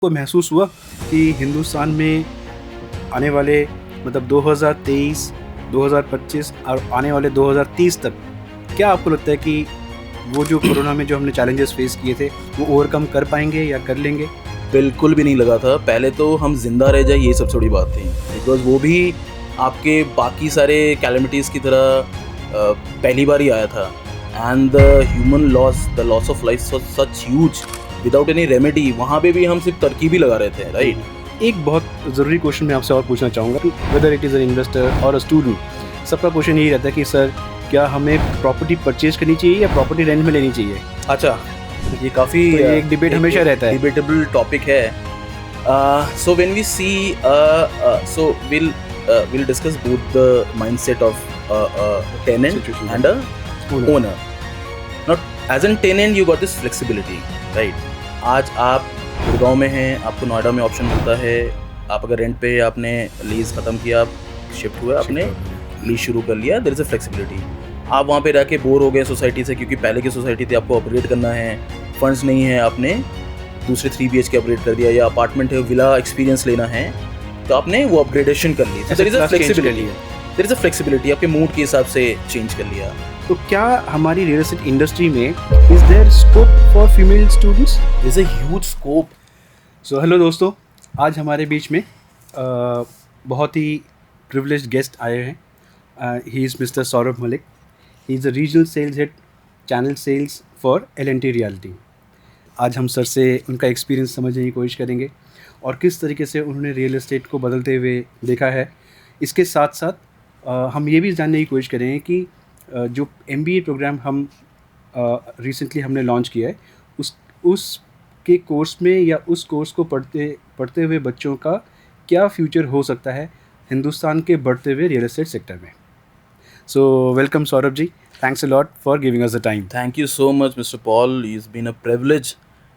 को महसूस हुआ कि हिंदुस्तान में आने वाले मतलब 2023, 2025 और आने वाले 2030 तक क्या आपको लगता है कि वो जो कोरोना में जो हमने चैलेंजेस फेस किए थे वो ओवरकम कर पाएंगे या कर लेंगे? बिल्कुल भी नहीं लगा था। पहले तो हम जिंदा रह जाए ये सबसे बड़ी बात थी, बिकॉज वो भी आपके बाकी सारे कैलेमिटीज़ की तरह पहली बार ही आया था। And the human loss of life such huge without any remedy. वहाँ पे भी हम सिर्फ तरकीब ही लगा रहे थे, राइट। एक बहुत ज़रूरी क्वेश्चन मैं आपसे और पूछना चाहूँगा, weather it is an investor और अ स्टूडेंट, सबका क्वेश्चन यही रहता है कि सर क्या हमें प्रॉपर्टी परचेज करनी चाहिए या प्रॉपर्टी रेंट में लेनी चाहिए? अच्छा, ये काफ़ी तो ये एक डिबेट हमेशा रहता है। डिबेटेबल टॉपिक है। So when we see so we'll discuss both the mindset of a tenant Situation. and a owner. Not as a tenant you got this flexibility, right? आज आप गुड़गांव में हैं, आपको नोएडा में ऑप्शन मिलता है। आप अगर रेंट पे आपने लीज ख़त्म किया, आप शिफ्ट हुए, आपने लीज शुरू कर लिया, देयर इज़ अ फ्लेक्सिबिलिटी। आप वहाँ पे रह के बोर हो गए सोसाइटी से, क्योंकि पहले की सोसाइटी थी, आपको अपग्रेड करना है, फंड्स नहीं है, आपने दूसरे 3 BHK अपग्रेड कर दिया, या अपार्टमेंट है, विला एक्सपीरियंस लेना है, तो आपने वो अपग्रेडेशन कर ली। There is a flexibility, there is a flexibility, आपके मूड के हिसाब से चेंज कर लिया। तो क्या हमारी रियल एस्टेट इंडस्ट्री में is there scope for female students? There is a huge scope. So hello दोस्तों, आज हमारे बीच में बहुत ही प्रिविलेज्ड गेस्ट आए हैं। He is mister Saurabh Malik. He is the regional sales head, channel sales for L&T realty. आज हम सर से उनका एक्सपीरियंस समझने की कोशिश करेंगे और किस तरीके से उन्होंने रियल एस्टेट को बदलते हुए देखा है। इसके साथ साथ हम ये भी जानने की कोशिश करेंगे कि जो MBA प्रोग्राम हम रिसेंटली हमने लॉन्च किया है, उसके कोर्स में या उस कोर्स को पढ़ते हुए बच्चों का क्या फ्यूचर हो सकता है हिंदुस्तान के बढ़ते हुए रियल एस्टेट सेक्टर में। So welcome Saurabh ji, thanks a lot for giving us the time. Thank you so much, Mr. Paul. It's been a privilege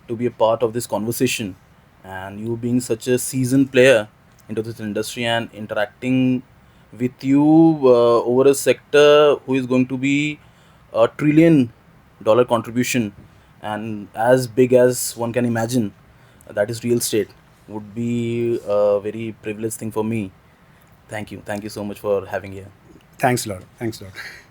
to be a part of this conversation, and you being such a seasoned player into this industry and interacting with you over a sector who is going to be a $1 trillion contribution, and as big as one can imagine, that is real estate, would be a very privileged thing for me. Thank you so much for having here. Thanks lot.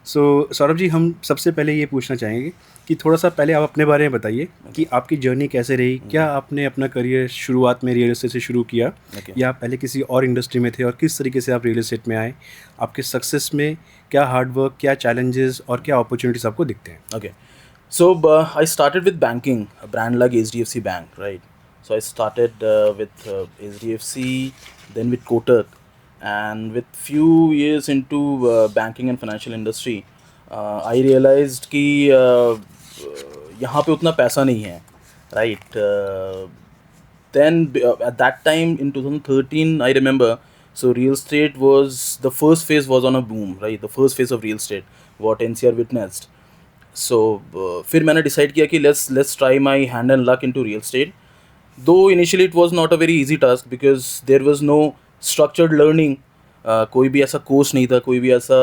So Saurabh ji, हम सबसे पहले ये पूछना चाहेंगे कि थोड़ा सा पहले आप अपने बारे में बताइए कि आपकी जर्नी कैसे रही। क्या आपने अपना करियर शुरुआत में रियल एस्टेट से शुरू किया या आप पहले किसी और इंडस्ट्री में थे, और किस तरीके से आप रियल एस्टेट में आए? आपके सक्सेस में क्या हार्डवर्क, क्या चैलेंजेस और क्या अपॉर्चुनिटीज़ आपको दिखते हैं? Okay. So I started with banking, a brand like HDFC Bank, right? So I started with HDFC, then with Kotak, and with few years into banking and financial industry, I realized कि यहाँ पे उतना पैसा नहीं है, right? Then at that time in 2013, I remember, so real estate was, the first phase was on a boom, right? The first phase of real estate, what NCR witnessed. So फिर मैंने decide किया कि let's try my hand and luck into real estate. Though initially it was not a very easy task because there was no structured learning. कोई भी ऐसा course नहीं था, कोई भी ऐसा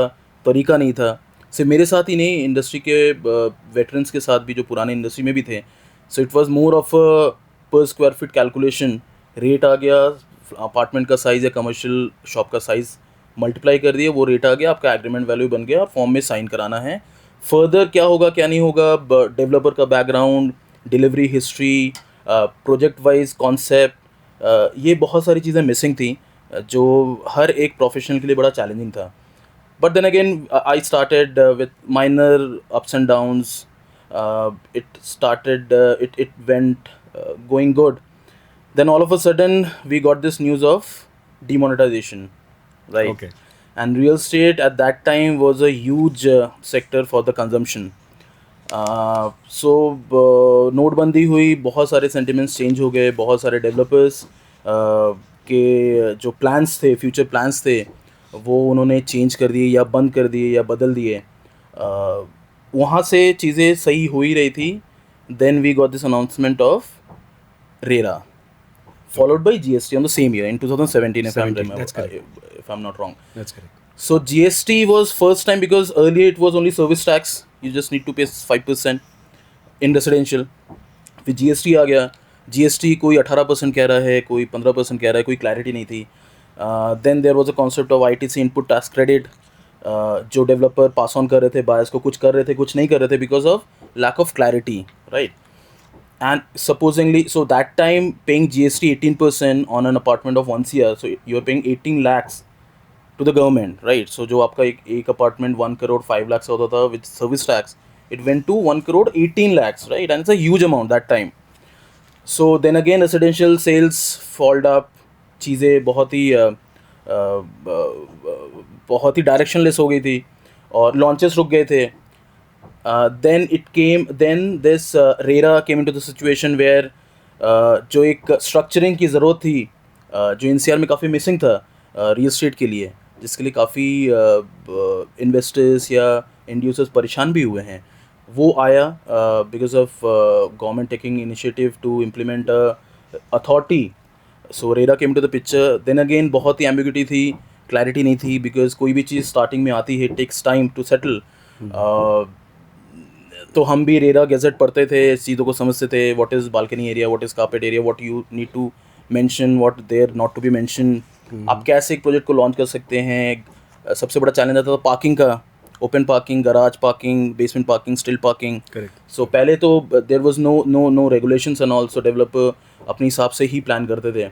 तरीका नहीं था। सिर्फ मेरे साथ ही नहीं, इंडस्ट्री के वेटरन्स के साथ भी जो पुराने इंडस्ट्री में भी थे। सो इट वाज मोर ऑफ पर स्क्वायर फीट कैलकुलेशन। रेट आ गया, अपार्टमेंट का साइज़ या कमर्शियल शॉप का साइज़ मल्टीप्लाई कर दिया, वो रेट आ गया, आपका एग्रीमेंट वैल्यू बन गया और फॉर्म में साइन कराना है। फर्दर क्या होगा क्या नहीं होगा, डेवलपर का background, delivery history, project wise concept, ये बहुत सारी चीज़ें मिसिंग थी जो हर एक प्रोफेशनल के लिए बड़ा चैलेंजिंग था। But then again I started with minor ups and downs. It went going good. Then all of a sudden we got this news of demonetization, right? Okay. And real estate at that time was a huge sector for the consumption. So नोटबंदी हुई, बहुत सारे sentiments change हो गए, बहुत सारे developers के जो plans थे, future plans थे, वो उन्होंने change कर दिए या बंद कर दिए या बदल दिए। वहाँ से चीज़ें सही हो ही रही थी। Then we got this announcement of RERA, followed by GST on the same year in 2017, if I remember, That's correct. if I'm not wrong. That's correct. So GST was first time because earlier it was only service tax. You just need to pay 5% in residential. फिर GST आ गया, GST कोई 18% कह रहा है, कोई 15% कह रहा है, कोई क्लैरिटी नहीं थी. Then there was a concept of ITC input tax credit, जो डेवलपर पास ऑन कर रहे थे बायर्स को, कुछ कर रहे थे कुछ नहीं कर रहे थे because of lack of clarity, right. And supposingly, so that time paying GST 18% on an apartment of 1 CR, so you are paying 18 lakhs to the government, right? So जो आपका एक apartment 1 crore 5 lakhs होता था with service tax, it went to 1 crore 18 lakhs, right? And it's a huge amount that time. So then again residential sales followed up, चीज़ें बहुत ही directionless हो गई थी और लॉन्चेस रुक गए थे. Then this RERA came into the situation where जो एक स्ट्रक्चरिंग की ज़रूरत थी, जो NCR में काफ़ी मिसिंग था रियल एस्टेट के लिए, जिसके लिए काफ़ी इन्वेस्टर्स या इंड्यूसर्स परेशान भी हुए हैं, वो आया because of government taking initiative to implement authority. So RERA came to the picture. Then again बहुत ही एम्बिग्यूटी थी, क्लैरिटी नहीं थी, बिकॉज कोई भी चीज़ स्टार्टिंग में आती है, टेक्स टाइम टू सेटल. तो हम भी रेरा गैजेट पढ़ते थे, चीज़ों को समझते थे, what is balcony area, what is carpet area, what you need to mention, what there not to be mention. आप कैसे एक प्रोजेक्ट को लॉन्च कर सकते हैं. सबसे बड़ा चैलेंज आता था पार्किंग का, open parking, garage parking, basement parking, still parking. Correct. So पहले तो there was no regulations and also developer अपने हिसाब से ही प्लान करते थे.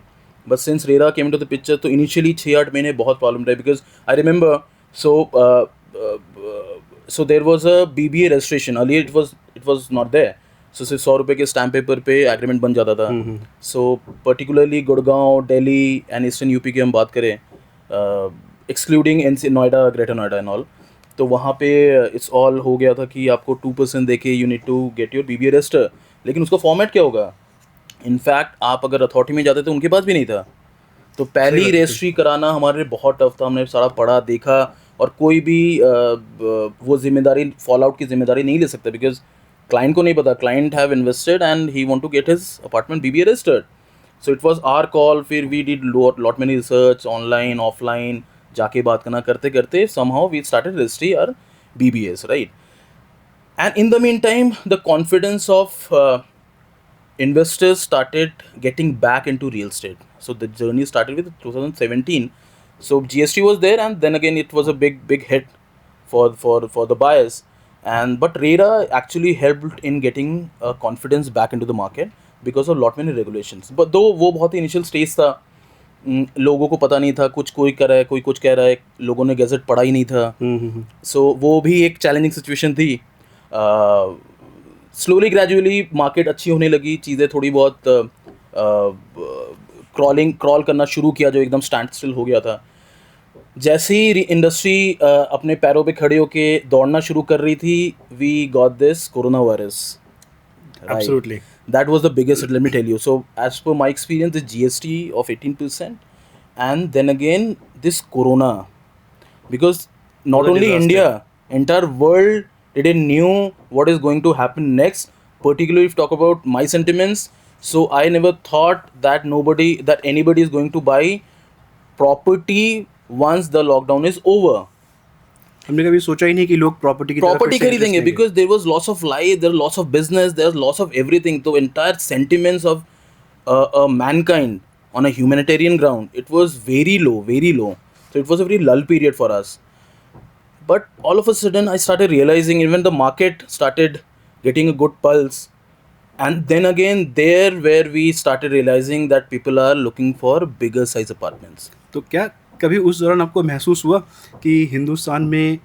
But since RERA came to the picture, तो इनिशियली 6-8 महीने बहुत प्रॉब्लम रहे, because I remember. So there was a BBA registration. Earlier it was not there. So सिर्फ 100 रुपये के स्टैम्प पेपर पे एग्रीमेंट बन जाता था. So particularly Gurgaon, Delhi and eastern UP की हम बात करें, excluding Noida, greater Noida and all, तो वहाँ पे इट्स ऑल हो गया था कि आपको 2% देके you need to get your BBA register. लेकिन उसका फॉर्मेट क्या होगा? इनफैक्ट आप अगर अथॉरिटी में जाते तो उनके पास भी नहीं था. तो पहली रजिस्ट्री कराना हमारे लिए बहुत टफ था. हमने सारा पढ़ा, देखा, और कोई भी वो जिम्मेदारी, फॉल आउट की जिम्मेदारी नहीं ले सकता, बिकॉज क्लाइंट को नहीं पता. Client have invested and he want to get his apartment BBA registered. So it was our call. फिर we did lot many research, online offline, जाके बात करना, करते करते somehow we started registry our BBAs, right. And in the mean time the confidence of investors started getting back into real estate. So the journey started with 2017. So GST was there, and then again it was a big hit for the buyers. And but RERA actually helped in getting confidence back into the market because of lot many regulations. But though वो बहुत ही initial stage था, लोगों को पता नहीं था, कुछ कोई कर रहा है, कोई कुछ कह रहा है, लोगों ने गैजेट पढ़ा ही नहीं था. So वो भी एक चैलेंजिंग सिचुएशन थी. स्लोली ग्रेजुअली मार्केट अच्छी होने लगी, चीज़ें थोड़ी बहुत क्रॉल करना शुरू किया, जो एकदम स्टैंड स्टिल हो गया था. जैसे ही इंडस्ट्री अपने पैरों पे खड़े होके दौड़ना शुरू कर रही थी, we got this corona virus. Absolutely. That was the biggest, let me tell you. So as per my experience, the GST of 18%, and then again this corona, because not What a only disaster. India, entire world didn't knew what is going to happen next. Particularly if talk about my sentiments, so I never thought that anybody is going to buy property once the lockdown is over. हमने कभी सोचा ही नहीं कि लोग property खरीदेंगे, because there was loss of life, there was loss of business, there was loss of everything. So entire sentiments of mankind on a humanitarian ground, it was very low. So it was a very lull period for us. But all of a sudden I started realizing, even the market started getting a good pulse, and then again there where we started realizing that people are looking for bigger size apartments. तो क्या कभी उस दौरान आपको महसूस हुआ कि हिंदुस्तान में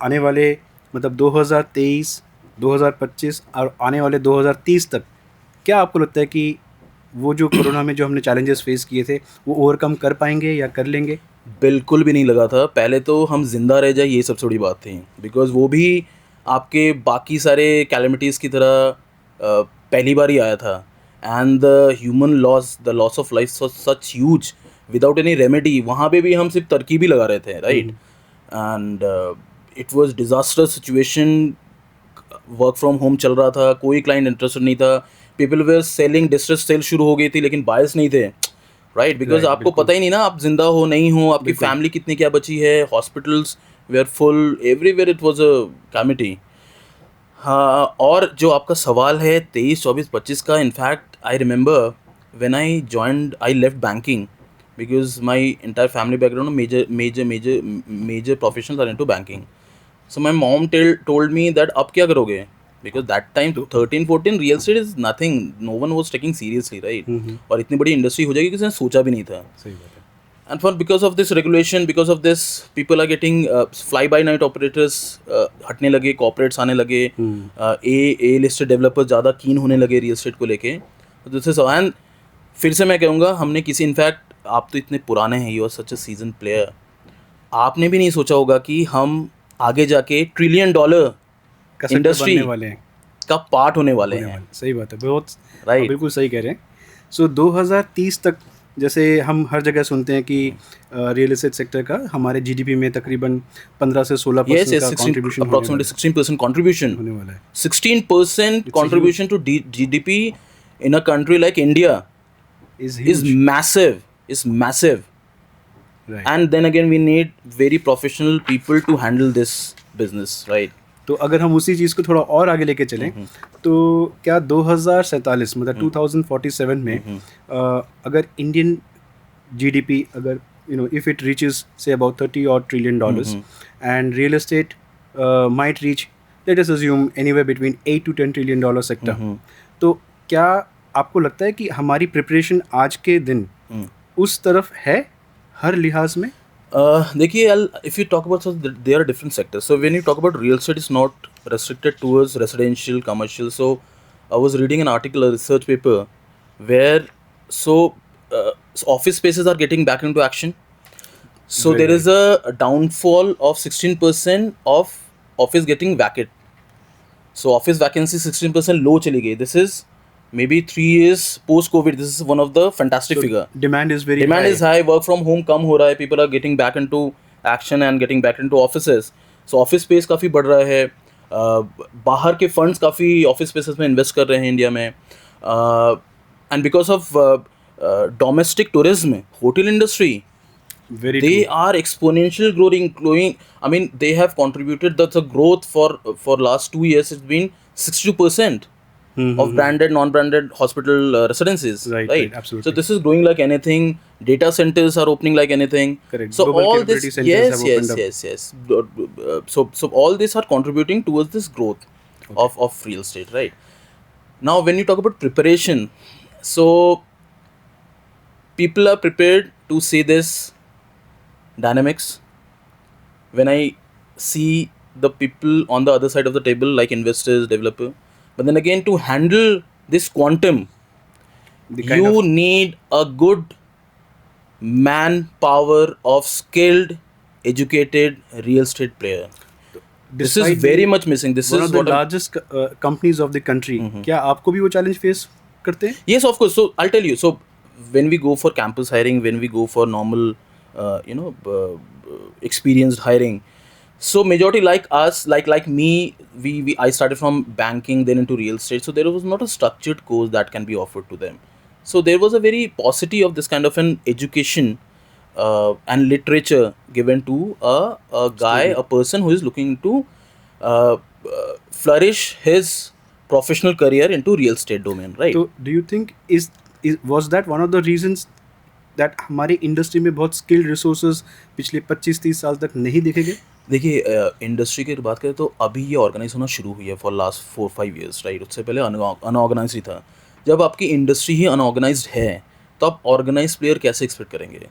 आने वाले मतलब 2023, 2025 और आने वाले 2030 तक, क्या आपको लगता है कि वो जो कोरोना में जो हमने चैलेंजेस फेस किए थे वो ओवरकम कर पाएंगे या कर लेंगे? बिल्कुल भी नहीं लगा था. पहले तो हम जिंदा रह जाए, ये सबसे बड़ी बात थी, बिकॉज वो भी आपके बाकी सारे कैलेमिटीज़ की तरह पहली बार ही आया था. And the human loss, the loss of life such huge without any remedy. वहाँ पे भी हम सिर्फ तरकीब ही लगा रहे थे, right. And it was disaster situation. Work from home चल रहा था, कोई क्लाइंट इंटरेस्टेड नहीं था. People were selling, distress sale शुरू हो गई थी, लेकिन बायर्स नहीं थे, राइट. बिकॉज आपको पता ही नहीं ना आप जिंदा हो नहीं हो, आपकी फैमिली कितनी क्या बची है. Hospitals were full, everywhere it was a calamity. हाँ, और जो आपका सवाल है 23, 24, 25 का, in fact I remember when I joined, I left banking because my entire family background major professionals are into banking. So my mom told me that अब क्या करोगे, because that time 13-14 real estate is nothing, no one was taking seriously, right. और इतनी बड़ी industry हो जाएगी किसी ने सोचा भी नहीं था. सही बात है. And for because of this regulation, because of this, people are getting fly by night operators हटने लगे, corporates आने लगे, A listed developers ज़्यादा keen होने लगे real estate को लेके. This is and फिर से मैं कहूँगा, हमने किसी, इनफैक्ट आप तो इतने पुराने हैं, you are such a season player, आपने भी नहीं सोचा होगा कि हम आगे जाके $1 ट्रिलियन इंडस्ट्री वाले हैं, का पार्ट होने वाले हैं. सही बात है, बहुत Right. बिल्कुल सही कह रहे हैं. सो 2030 तक जैसे हम हर जगह सुनते हैं कि रियल एस्टेट सेक्टर का हमारे जीडीपी में तकरीबन 15 से 16% Yes, का 16, कंट्रीब्यूशन approximately 16% contribution. होने वाला है. 16% contribution to GDP in a country like India is is massive. Is massive. right. And then again, we need very professional people to handle this business, right? तो अगर हम उसी चीज़ को थोड़ा और आगे लेके चलें तो क्या 2047 मतलब 2047 में अगर इंडियन जीडीपी अगर if it reaches say about 30 odd trillion dollars and real estate might reach, let us assume, anywhere between 8 to 10 trillion dollar sector, तो क्या आपको लगता है कि हमारी प्रिपरेशन आज के दिन उस तरफ है हर लिहाज में? देखिए, if you talk about, so there are different sectors. So when you talk about real estate, it's not restricted towards residential, commercial. So I was reading an article, a research paper, where office spaces are getting back into action. So Very there is a downfall of 16% of office getting vacant. So office vacancy 16% low चली गई. This is maybe 3 years post COVID. This is one of the fantastic figure. Demand is very Demand high. is high. Work from home कम हो रहा है. People are getting back into action and getting back into offices. So office space काफ़ी बढ़ रहा है. बाहर के funds काफ़ी office spaces में invest कर रहे हैं इंडिया में. And because of domestic tourism, hotel industry, Very they true. are exponential growing. I mean, they have contributed the growth for last 2 years. It's been 62% of branded, non-branded hospital residences. Right, absolutely. So this is growing like anything. Data centers are opening like anything. Correct. So Global all capability this, centers have opened up. yes. So all these are contributing towards this growth of real estate, right? Now, when you talk about preparation, so people are prepared to see this dynamics. When I see the people on the other side of the table, like investors, developer, but then again, to handle this quantum, The kind you of- need a good manpower of skilled, educated real estate player. This is Despite very being much missing. This one is of the what I'm- largest companies of the country. क्या आपको भी वो challenge face करते हैं? Yes, of course. So I'll tell you. So when we go for campus hiring, when we go for normal, experienced hiring, so majority like us, like me, we I started from banking, then into real estate. So there was not a structured course that can be offered to them. So there was a very paucity of this kind of an education and literature given to a guy, a person who is looking to flourish his professional career into real estate domain, right? तो do you think is was that one of the reasons that हमारी industry में बहुत skilled resources पिछले 25-30 साल तक नहीं देखे गए? देखिए, इंडस्ट्री की बात करें तो अभी ये ऑर्गेनाइज होना शुरू हुई है फॉर लास्ट 4-5 ईयर्स, राइट. उससे पहले अनऑर्गेनाइज ही था. जब आपकी इंडस्ट्री ही अनऑर्गेनाइज्ड है तो आप ऑर्गेनाइज प्लेयर कैसे एक्सपेक्ट करेंगे?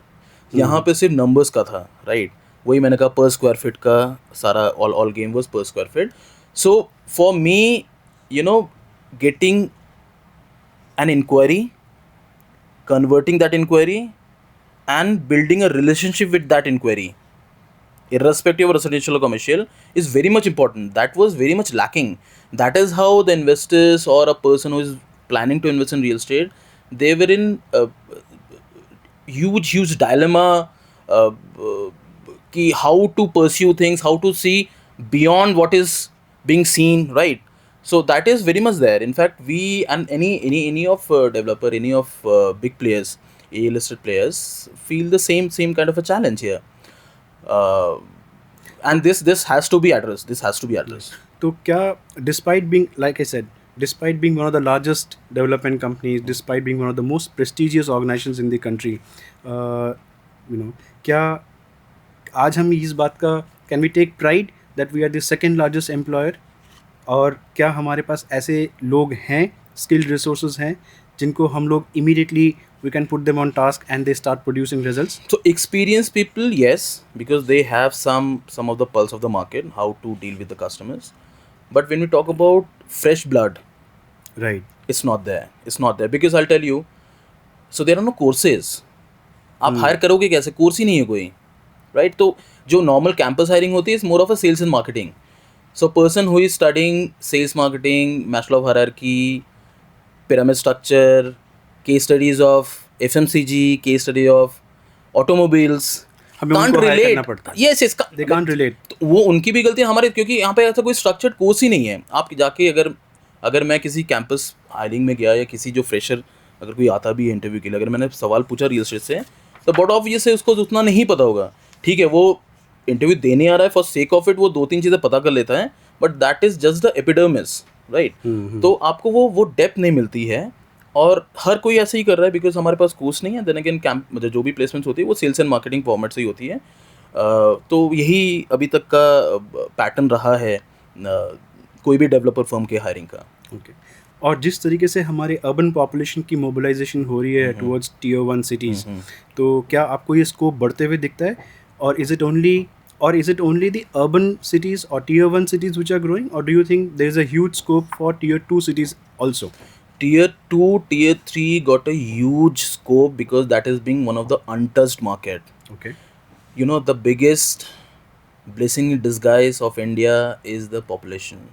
यहाँ पे सिर्फ नंबर्स का था, राइट. वही मैंने कहा, पर स्क्वायर फीट का सारा ऑल गेम वाज पर square feet. So for me, getting an inquiry, converting that inquiry, and building a relationship with that inquiry, irrespective of residential or commercial, is very much important. That was very much lacking. That is how the investors or a person who is planning to invest in real estate, they were in huge dilemma, ki how to pursue things, how to see beyond what is being seen, right? So that is very much there. In fact, we and any of developer, any of big players, A-listed players, feel the same kind of a challenge here, and this has to be addressed. This has to be addressed. तो क्या despite being, like I said, despite being one of the largest development companies, despite being one of the most prestigious organizations in the country, क्या आज हम इस बात का, can we take pride that we are the second largest employer? और क्या हमारे पास ऐसे लोग हैं, स्किल्ड रिसोर्सेज हैं, जिनको हम लोग immediately we can put them on task and they start producing results? So experienced people, yes, because they have some of the pulse of the market, how to deal with the customers. But when we talk about fresh blood, Right. it's not there. It's not there because I'll tell you. So there are no courses. आप higher करोगे कैसे? Course ही नहीं है कोई, right? तो जो normal campus hiring होती है is more of a sales and marketing. So person who is studying sales marketing, Maslow of hierarchy, pyramid structure, case studies of FMCG, case study of automobiles, हमें can't उनको hire relate. करना पड़ता है. Yes, yes, They can't relate. तो वो उनकी भी गलती है, हमारे, क्योंकि यहाँ पे ऐसा कोई स्ट्रक्चर्ड कोर्स ही नहीं है. आप जाके अगर मैं किसी कैंपस हायरिंग में गया या किसी जो फ्रेशर अगर कोई आता भी है इंटरव्यू के लिए, अगर मैंने सवाल पूछा रियल एस्टेट से, तो बट ऑब्वियस है उसको उतना नहीं पता होगा. ठीक है, वो इंटरव्यू देने आ रहा है, फॉर सेक ऑफ इट वो 2-3 चीज़ें पता कर लेता है, but that is just the epidermis, right? तो आपको वो डेप्थ नहीं मिलती है, और हर कोई ऐसे ही कर रहा है बिकॉज हमारे पास कोर्स नहीं है. देन अगेन कैंप मतलब जो भी प्लेसमेंट्स होती है वो सेल्स एंड मार्केटिंग फॉर्मेट से ही होती है. तो यही अभी तक का पैटर्न रहा है कोई भी डेवलपर फर्म के हायरिंग का. ओके. और जिस तरीके से हमारे अर्बन पॉपुलेशन की मोबिलाइजेशन हो रही है टुवर्ड्स टियर 1 सिटीज़, तो क्या आपको ये स्कोप बढ़ते हुए दिखता है? और is it only the urban cities और tier 1 cities which are growing, or do you think there is a huge scope for tier 2 cities also? Tier 2, Tier 3 got a huge scope because that is being one of the untouched market. Okay. You know, the biggest blessing in disguise of India is the population.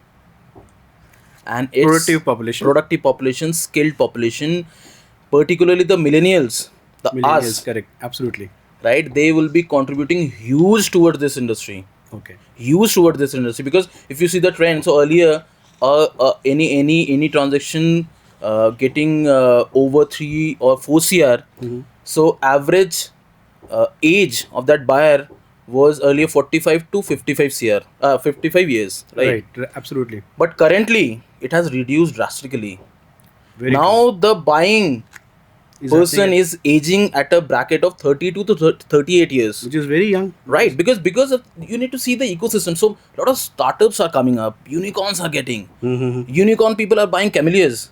And it's productive population, skilled population, particularly the millennials, Millennials, us, correct, absolutely. right? They will be contributing huge towards this industry. Okay. Huge towards this industry, because if you see the trend, so earlier any transaction getting over 3 or 4 CR, so average age of that buyer was earlier 45 to 55 CR, 55 years, right? Absolutely. But currently it has reduced drastically. Very Now true. the buying Is person happening is aging at a bracket of 32 to 38 years. which is very young. Right, because you need to see the ecosystem. So a lot of startups are coming up, unicorns are getting, unicorn people are buying camellias,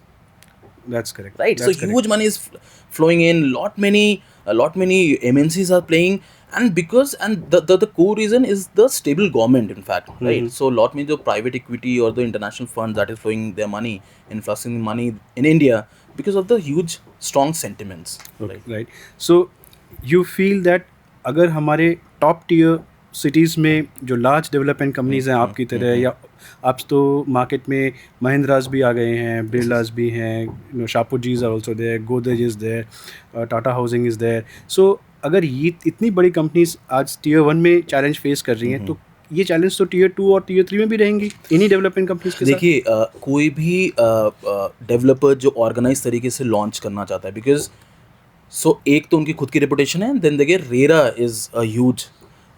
That's correct. right? That's So correct. huge money is flowing in, lot many MNCs are playing, and because the core reason is the stable government, in fact, right? So lot many the private equity or the international funds that is flowing their money, influxing money in India because of the huge strong sentiments. Okay, right. So you feel that अगर हमारे top tier cities में जो large development companies हैं आपकी तरह, या अब तो मार्केट में महिंद्रास भी आ गए हैं, बिरलास भी हैं, Shapoorjis are also there, Godrej is there, Tata housing is there. So अगर ये इतनी बड़ी कंपनीज आज टियर 1 में चैलेंज फेस कर रही हैं, तो ये चैलेंज तो टियर 2 और टियर 3 में भी रहेंगी इन्हीं डेवलपमेंट कंपनीज के साथ. देखिए, कोई भी डेवलपर जो ऑर्गेनाइज तरीके से लॉन्च करना चाहता है, बिकॉज सो एक तो उनकी खुद की रेपुटेशन है, देन देखिए RERA is a huge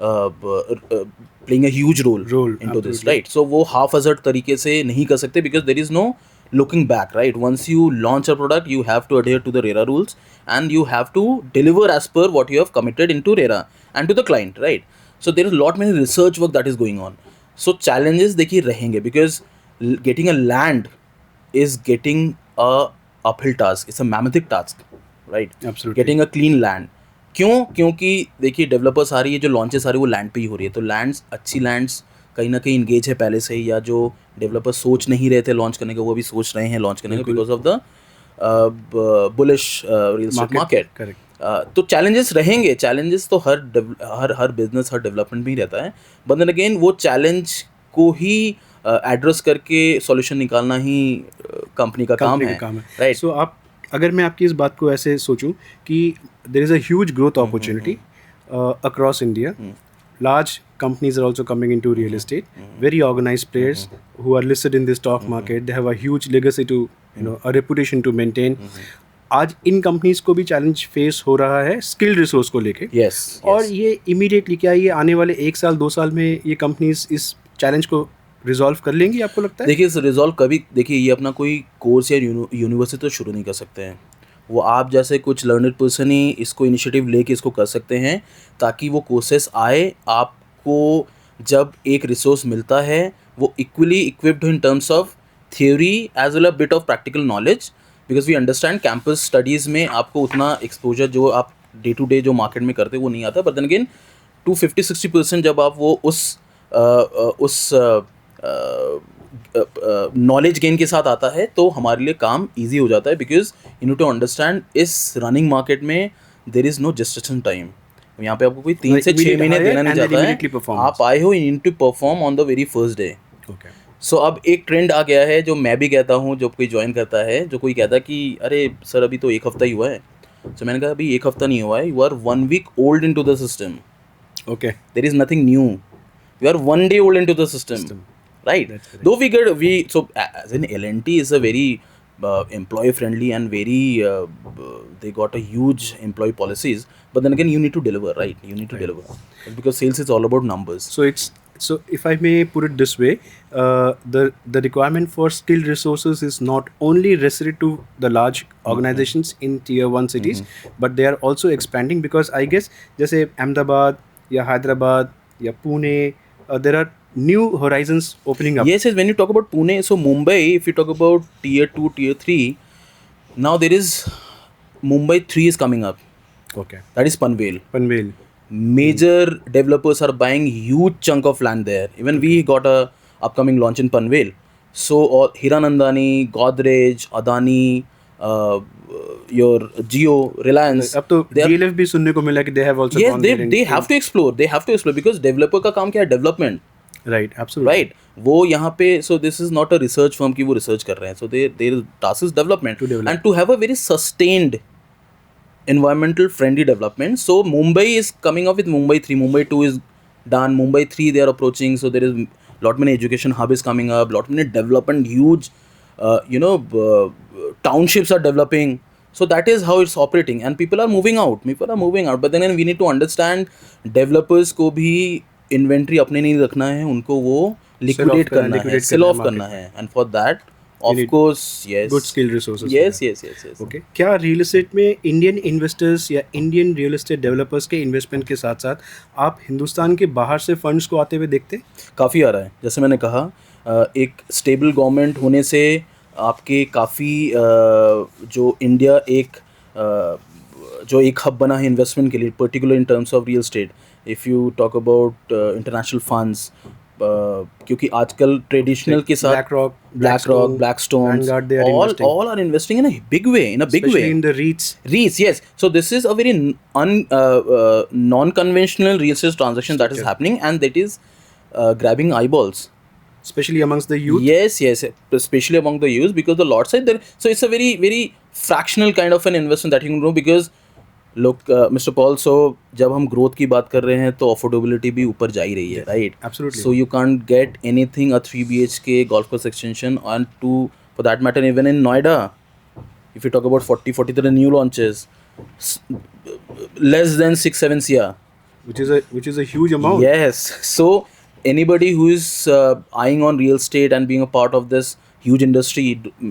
playing a huge role into this, right? So वो हाफ हजर्ड तरीके से नहीं कर सकते, because there is no looking back, right? Once you launch a product, you have to adhere to the RERA rules, and you have to deliver as per what you have committed into RERA and to the client, right? So there is a lot many research work that is going on. So challenges देखिए रहेंगे, because getting a land is getting a uphill task. It's a mammoth task, right? Absolutely. Getting a clean land. क्यों? क्योंकि देखिए developers आ रही है, जो launches आ रही है वो लैंड पे ही हो रही है. तो लैंड्स, अच्छी लैंड्स कहीं ना कहीं इंगेज है पहले से ही, या जो डेवलपर सोच नहीं रहे थे लॉन्च करने का वो भी सोच रहे हैं लॉन्च करने का, because of the bullish real estate market. Correct. तो चैलेंजेस रहेंगे. चैलेंजेस तो हर बिजनेस, हर डेवलपमेंट में ही रहता है, बट देन अगेन वो चैलेंज को ही एड्रेस करके सॉल्यूशन निकालना ही कंपनी का काम है, राइट? सो आप, अगर मैं आपकी इस बात को ऐसे सोचूं कि there is a huge growth opportunity across India, large companies are also coming into real estate, very organized players who are listed in the stock market, they have a huge legacy to, a reputation to maintain. आज इन companies को भी challenge face हो रहा है skilled resource को लेके. yes. और ये इमीडिएटली, क्या ये आने वाले 1 साल 2 साल में ये कंपनीज इस चैलेंज को रिजॉल्व कर लेंगी, आपको लगता है? देखिए इस रिजॉल्व कभी, देखिए ये अपना कोई कोर्स या यूनिवर्सिटी तो शुरू नहीं कर सकते हैं। वो आप जैसे कुछ लर्नड पर्सन ही इसको इनिशिएटिव लेके इसको कर सकते हैं, ताकि वो कोर्सेस आए, आपको जब एक रिसोर्स मिलता है वो equally equipped in terms of theory as well a bit of practical knowledge, because we understand campus studies में आपको उतना एक्सपोजर जो आप डे टू डे जो मार्केट में करते हो वो नहीं आता, बट देन अगेन 250-60% जब आप वो उस नॉलेज गेन के साथ आता है तो हमारे लिए काम इजी हो जाता है, because you need to understand इस रनिंग मार्केट में there is no gestation time. यहाँ पे आपको कोई 3 से 6 महीने देना नहीं जाता है, आप आए हो, you need to perform on the very first day. So अब एक ट्रेंड आ गया है जो मैं भी कहता हूँ, जब कोई ज्वाइन करता है, जो कोई कहता है कि अरे सर अभी तो 1 हफ्ता ही हुआ है, तो मैंने कहा अभी 1 हफ्ता नहीं हुआ है, you are 1 week old into the system. Okay. There is nothing new. You are 1 day old into the system. Right? Though so as in L&T is a very employee friendly and very they got a huge employee policies, but then again you need to deliver, right? You need to deliver, because sales is all about numbers. So if I may put it this way, the requirement for skilled resources is not only restricted to the large organizations in tier 1 cities, but they are also expanding, because I guess जैसे अहमदाबाद या हैदराबाद या Pune, there are new horizons opening up. Yes, when you talk about Pune, so Mumbai, if you talk about tier 2, tier 3, now there is Mumbai 3 is coming up. Okay. That is Panvel. Panvel. Major developers are buying huge chunk of land there. Even we got a upcoming launch in Panvel. So Hiranandani, Godrej, Adani, your Jio, Reliance. अब तो DLF भी सुनने को मिला कि they have also gone there. Yes, they have to explore. They have to explore, because developer का काम क्या है? Development. Right, absolutely. Right. वो यहाँ पे, so this is not a research firm कि वो research कर रहे हैं. So their task is development. And to have a very sustained environmental friendly development. So Mumbai is coming up with Mumbai 3. Mumbai 2 is done. Mumbai 3 they are approaching. So there is lot many education hub is coming up. Lot many development, huge townships are developing. So that is how it's operating, and people are moving out. But then we need to understand developers को भी inventory अपने नहीं रखना है, उनको वो liquidate करना है, sell off करना है, and for that of course yes, good skilled resources. Yes. Okay. क्या रियल एस्टेट में इंडियन इन्वेस्टर्स या इंडियन रियल एस्टेट डेवलपर्स के इन्वेस्टमेंट के साथ साथ आप हिंदुस्तान के बाहर से फंड्स को आते हुए देखते? काफ़ी आ रहा है, जैसे मैंने कहा, एक स्टेबल गवर्नमेंट होने से आपके काफ़ी जो इंडिया जो एक हब बना है इन्वेस्टमेंट के लिए, particular in terms of real estate, if you talk about international funds, क्योंकि आजकल ट्रेडिशनल के साथ BlackRock, Blackstone, all are investing in a big way, especially in the REITs. Yes. So this is a very non-conventional real estate transaction that is happening, and that is grabbing eyeballs. Especially amongst the youth. Yes, especially among the youth, because the lot size there. So it's a very, very fractional kind of an investment that you can do, because look, Mr. Paul, so जब हम growth की बात कर रहे हैं तो affordability भी ऊपर जा ही रही है, right? Absolutely. So you can't get anything a 3 BHK golf course extension, and for that matter even in Noida, if you talk about 43 new launches, less than 6-7 CR, which is a huge amount. Yes. So anybody who is eyeing on real estate and being a part of this huge industry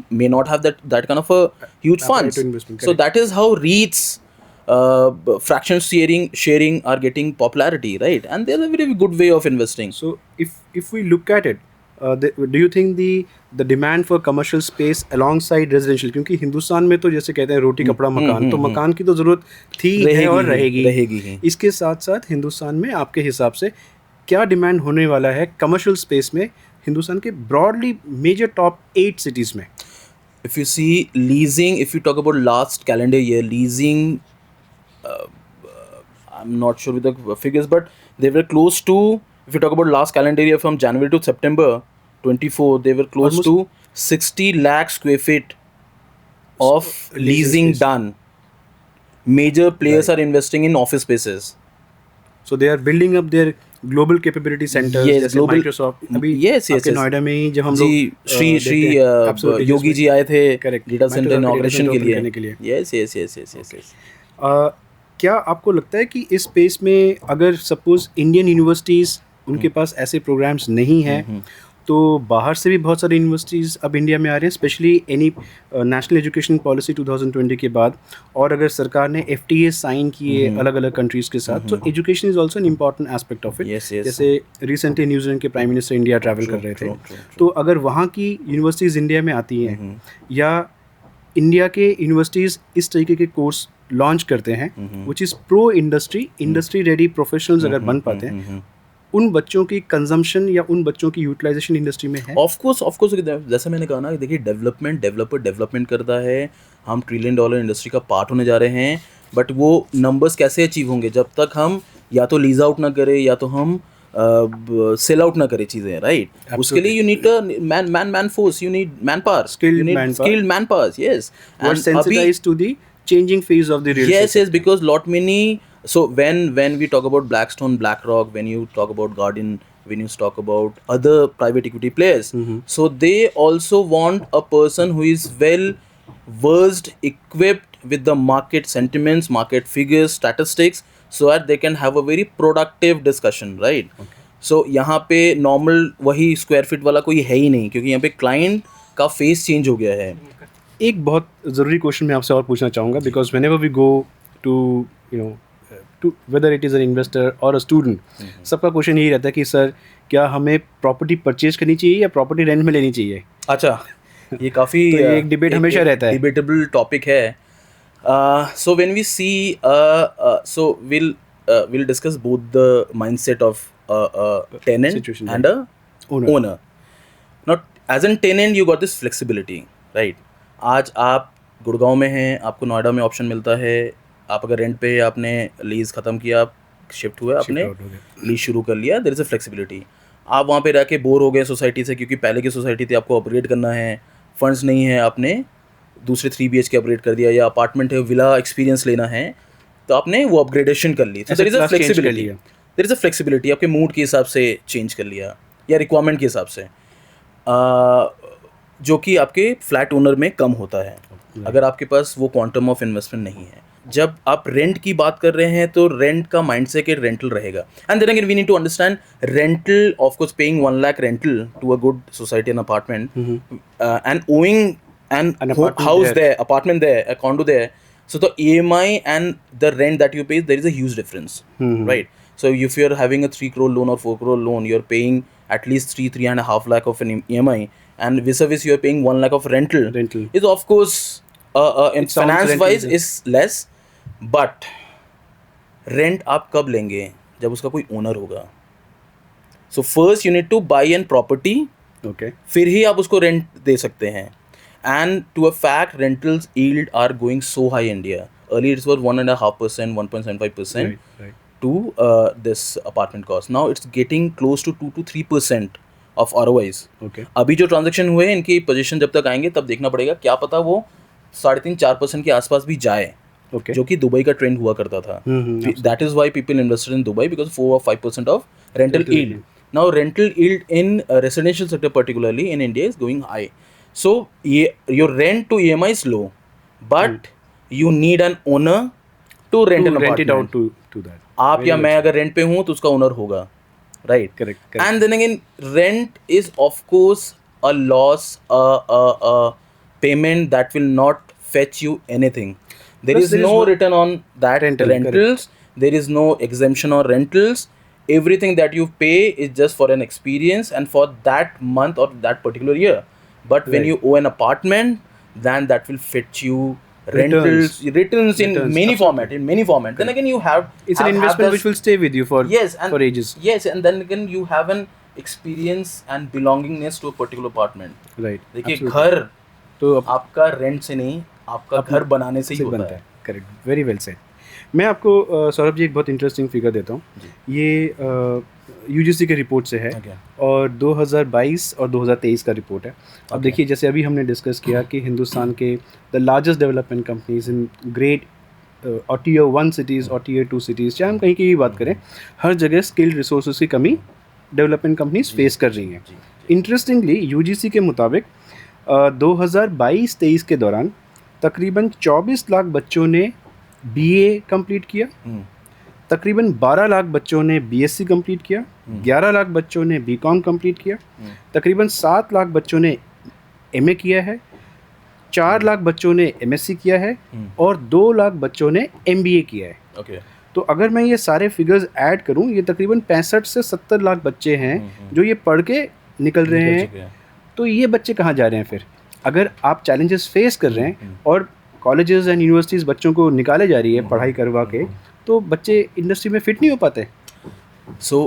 may not have that kind of a huge funds. So that is how REITs, fraction sharing are getting popularity, right? And they're a very good way of investing. So if we look at it, do you think the demand for commercial space alongside residential, क्योंकि हिंदुस्तान में तो जैसे कहते हैं रोटी कपड़ा मकान, तो मकान की तो ज़रूरत थी है और रहेगी। इसके साथ साथ हिंदुस्तान में आपके हिसाब से क्या डिमांड होने वाला है कमर्शियल स्पेस में हिंदुस्तान के ब्रॉडली मेजर टॉप 8 cities में? If you see leasing, if you talk about last calendar year, leasing, I'm not sure with the figures, but they were close to, if you talk about last calendar year from January to September 24, they were close to 60 lakh square feet of leasing done. Major players are investing in office spaces. So they are building up their global capability centers. Yes, global. Microsoft. अभी आपके नोएडा में ही जब हम लोग श्री योगी जी आए थे data centre inauguration के लिए. Yes. क्या आपको लगता है कि इस स्पेस में अगर सपोज इंडियन यूनिवर्सिटीज़ उनके पास ऐसे प्रोग्राम्स नहीं हैं, तो बाहर से भी बहुत सारी यूनिवर्सिटीज़ अब इंडिया में आ रहे हैं, specially any national education policy 2020 के बाद, और अगर सरकार ने FTA साइन किए अलग अलग कंट्रीज़ के साथ, तो education is also an important aspect of it. Yes, yes. जैसे रिसेंटली न्यूजीलैंड के प्राइम मिनिस्टर इंडिया ट्रैवल कर रहे थे, तो अगर वहाँ की यूनिवर्सिटीज़ इंडिया में आती हैं या इंडिया के यूनिवर्सिटीज़ इस तरीके के कोर्स लॉन्च करते हैं which is pro industry ready professionals अगर बन पाते हैं, उन बच्चों की कंजम्पशन या उन बच्चों की यूटिलाइजेशन इंडस्ट्री में है। ऑफ कोर्स जैसे मैंने कहा ना, देखिए डेवलपमेंट करता है, हम $1 ट्रिलियन इंडस्ट्री का पार्ट होने जा रहे हैं, बट वो नंबर्स कैसे अचीव होंगे जब तक हम या तो लीज आउट ना करें या तो हम सेल आउट ना करें चीज़ें, राइट? उसके लिए you need man force, you need man power, skilled man power, yes, and sensitized to the changing phase of the real estate. Yes, because lot many. So when we talk about Blackstone, BlackRock, when you talk about Guardian, when you talk about other private equity players, so they also want a person who is well versed, equipped with the market sentiments, market figures, statistics, so that they can have a very productive discussion, right? Okay. So यहाँ पे normal वही square feet वाला कोई है ही नहीं, क्योंकि यहाँ पे client का face change हो गया है। एक बहुत ज़रूरी क्वेश्चन मैं आपसे और पूछना चाहूँगा, because whenever we go to to whether it is an investor और अ स्टूडेंट, सबका क्वेश्चन यही रहता है कि सर क्या हमें प्रॉपर्टी परचेज करनी चाहिए या प्रॉपर्टी रेंट में लेनी चाहिए? अच्छा, ये काफ़ी तो एक डिबेट हमेशा रहता है, डिबेटेबल टॉपिक है। So when we see so we'll discuss both the mindset of a tenant Situation, and a owner. Not as a tenant you got this flexibility, right? आज आप गुड़गांव में हैं, आपको नोएडा में ऑप्शन मिलता है, आप अगर रेंट पे आपने लीज़ ख़त्म किया, आप शिफ्ट हुए, आपने लीज शुरू कर लिया, देयर इज़ अ फ्लेक्सिबिलिटी। आप वहाँ पे रह के बोर हो गए सोसाइटी से, क्योंकि पहले की सोसाइटी थी, आपको अपग्रेड करना है, फंड्स नहीं है, आपने दूसरे 3 BHK अपग्रेड कर दिया, या अपार्टमेंट है, विला एक्सपीरियंस लेना है, तो आपने वो अपग्रेडेशन कर ली। तो there is a flexibility, there is a flexibility, आपके मूड के हिसाब से चेंज कर लिया या रिक्वायरमेंट के हिसाब से, जो कि आपके फ्लैट ओनर में कम होता है अगर आपके पास वो क्वांटम ऑफ इन्वेस्टमेंट नहीं है। जब आप रेंट की बात कर रहे हैं तो रेंट का माइंडसेट के रेंटल रहेगा, and then again we need to understand rental, of course paying 1 lakh rental to a good society an apartment and owing an house there, apartment there, a condo there, so the EMI and the rent that you pay, there is a huge difference, right? So if you're having a 3 crore loan or 4 crore loan, you're paying at least 3.5 lakh of an EMI, and vis-a-vis you're paying 1 lakh of rental is of course in finance wise is less, but rent आप कब लेंगे? जब उसका कोई owner होगा। So first you need to buy an property, okay, फिर ही आप उसको रेंट दे सकते हैं। And to a fact, rentals yield are going so high in India. Earlier it was 1.5%, 1.75% right. to this apartment cost. Now it's getting close to 2 to 3% of ROIs. Okay. अभी जो transaction हुए हैं, इनकी position जब तक आएंगे तब देखना पड़ेगा, क्या पता वो 3.5-4% के आसपास भी जाए, Okay. जो कि दुबई का ट्रेंड हुआ करता था। That is why people invested in Dubai, because 4 or 5% of rental yield. Now rental yield in residential sector particularly in India is going high. So your rent to EMI is low, but you need an owner to rent an apartment. Rent it out to that. आप या मैं अगर rent पे हूँ तो उसका owner होगा, right? Correct. And then again, rent is of course a loss, a payment that will not fetch you anything. There is no return on that rentals. There is no exemption on rentals. Everything that you pay is just for an experience and for that month or that particular year. But when you own an apartment, then that will fetch you returns in many format. Then again you have, it's an investment which will stay with you for for ages. Yes, and then again you have an experience and belongingness to a particular apartment. Right. देखिए घर तो आपका rent से नहीं, आपका घर बनाने से ही होता है। Correct, very well said. मैं आपको सौरभ जी एक बहुत इंटरेस्टिंग फिगर देता हूँ। ये UGC के रिपोर्ट से है, और 2022 और 2023 का रिपोर्ट है। अब देखिए, जैसे अभी हमने डिस्कस किया कि हिंदुस्तान के the largest development companies in great और Tier 1 सिटीज़ और Tier 2 सिटीज़, चाहे हम कहीं की भी बात करें, हर जगह स्किल्ड रिसोर्सेज की कमी डेवलपमेंट कंपनीज फेस कर रही हैं। इंटरेस्टिंगली UGC के मुताबिक 2022-23 के दौरान तकरीबन 24 लाख बच्चों ने BA कंप्लीट किया, तकरीबन 12 लाख बच्चों ने BSc कंप्लीट किया, 11 लाख बच्चों ने बीकॉम कंप्लीट किया, तकरीबन 7 लाख बच्चों ने एमए किया है, 4 लाख बच्चों ने एमएससी किया है और 2 लाख बच्चों ने एमबीए किया है। ओके। तो अगर मैं ये सारे फिगर्स ऐड करूं, ये तकरीबन 65 से 70 लाख बच्चे हैं जो ये पढ़ के निकल रहे हैं। तो ये बच्चे कहाँ जा रहे हैं फिर? अगर आप चैलेंजेस फेस कर रहे हैं और कॉलेजेस एंड यूनिवर्सिटीज़ बच्चों को निकाले जा रही है पढ़ाई करवा के, तो बच्चे इंडस्ट्री में फिट नहीं हो पाते। So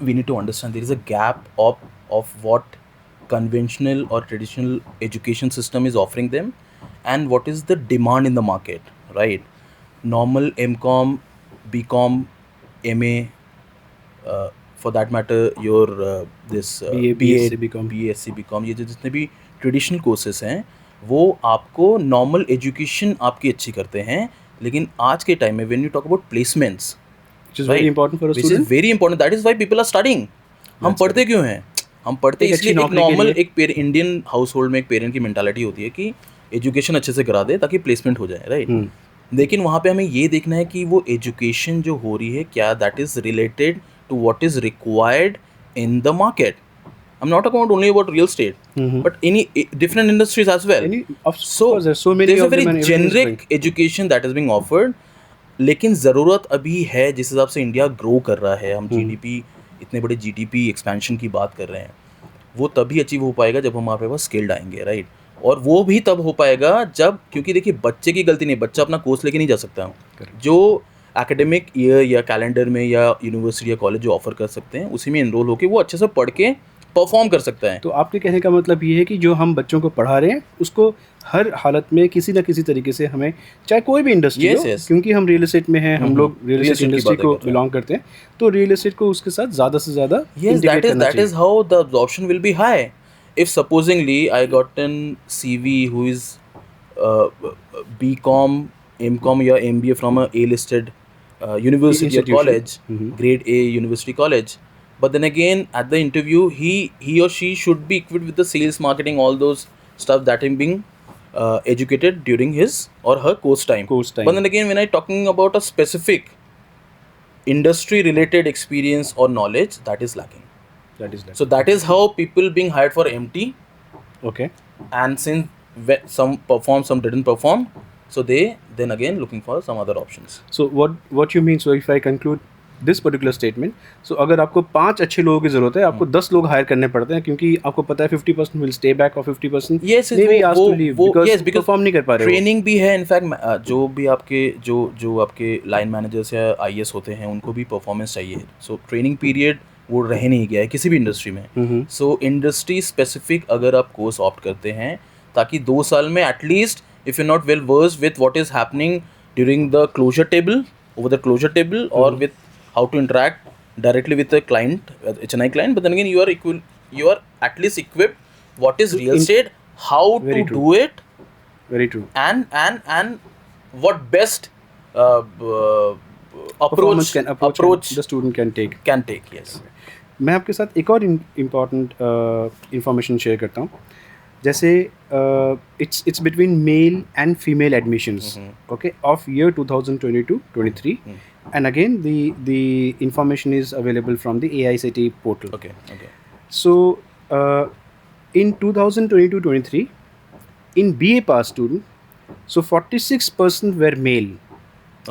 we need to understand there is a gap of what conventional or traditional education system is offering them and what is the demand in the market, right? Normal MCom, BCom, MA, for that matter your this BA, BSc, BCom. BSc, BCom, ये जो जितने भी traditional courses हैं वो आपको normal education आपकी अच्छी करते हैं, लेकिन आज के टाइम में when you talk about placements, Which is very important for a which student. is very important, that is why people are studying. हम पढ़ते क्यों हैं? हम पढ़ते एक इसलिए अच्छी एक नौकरी के नॉर्मल लिए। एक इंडियन हाउस होल्ड में एक पेरेंट की मेंटालिटी होती है कि एजुकेशन अच्छे से करा दे ताकि प्लेसमेंट हो जाए, राइट? लेकिन वहाँ पे हमें ये देखना है कि वो एजुकेशन जो हो रही है क्या that is related to what is required in the market. I'm not talking about only about real estate, but any different industries as well. So there's so many there's a of them very and everything is generic education that is being offered. लेकिन ज़रूरत अभी है जिस हिसाब से India grow कर रहा है, हम जीडीपी इतने बड़े जीडीपी एक्सपेंशन की बात कर रहे हैं, वो तभी अचीव हो पाएगा जब हम हमारे पास स्किल्ड आएंगे, राइट? और वो भी तब हो पाएगा जब, क्योंकि देखिए बच्चे की गलती नहीं, बच्चा अपना कोर्स लेके नहीं जा सकता. जो एकेडमिक ईयर या कैलेंडर में या यूनिवर्सिटी या कॉलेज जो ऑफर कर सकते हैं उसी में इनरोल होकर वो अच्छे से पढ़ के परफॉर्म कर सकता है. तो आपके कहने का मतलब ये है कि जो हम बच्चों को पढ़ा रहे हैं उसको हर हालत में किसी ना किसी तरीके से हमें, चाहे कोई भी इंडस्ट्री हो, क्योंकि हम रियल एस्टेट में हैं, हम लोग रियल एस्टेट इंडस्ट्री को बिलोंग करते हैं, तो रियल एस्टेट को उसके साथ ज़्यादा से ज़्यादा इंटीग्रेट करना चाहिए. that is how the absorption will be high. If supposingly I got an CV who is BCom, MCom या MBA from a A-listed university or college, grade A university college, but then again at the interview he or she should be equipped with the sales, marketing, all those stuff that him being educated during his or her course time. But then again when I talking about a specific industry related experience or knowledge, that is lacking. So that is how people being hired for MT. Okay. And since some perform, some didn't perform, so they then again looking for some other options. So what you mean, so if I conclude this particular statement, so अगर आपको 5 अच्छे लोगों की ज़रूरत है, आपको 10 लोग higher करने पड़ते हैं क्योंकि आपको पता है 50% will stay back और 50% may be asked to leave because perform नहीं कर पा रहे हो. ट्रेनिंग भी है, इनफैक्ट जो भी आपके जो आपके लाइन मैनेजर्स या IAS होते हैं उनको भी परफॉर्मेंस चाहिए. सो ट्रेनिंग पीरियड वो रह नहीं गया है किसी भी इंडस्ट्री में. सो इंडस्ट्री स्पेसिफिक अगर आप कोर्स ऑप्ट करते हैं ताकि 2 साल में at least if you not well versed with what is happening during the closure table, over the closure table, और with how to interact directly with the client, HNI client, but then again you are at least equipped what is real estate, how to do it, very true, and what best approach the student can take. Yes. मैं आपके साथ एक और important information share करता हूँ. जैसे it's between male and female admissions, okay, of year 2022-23. And again the information is available from the AICTE portal. Okay. So in 2022-23 in BA pass student, so 46% were male,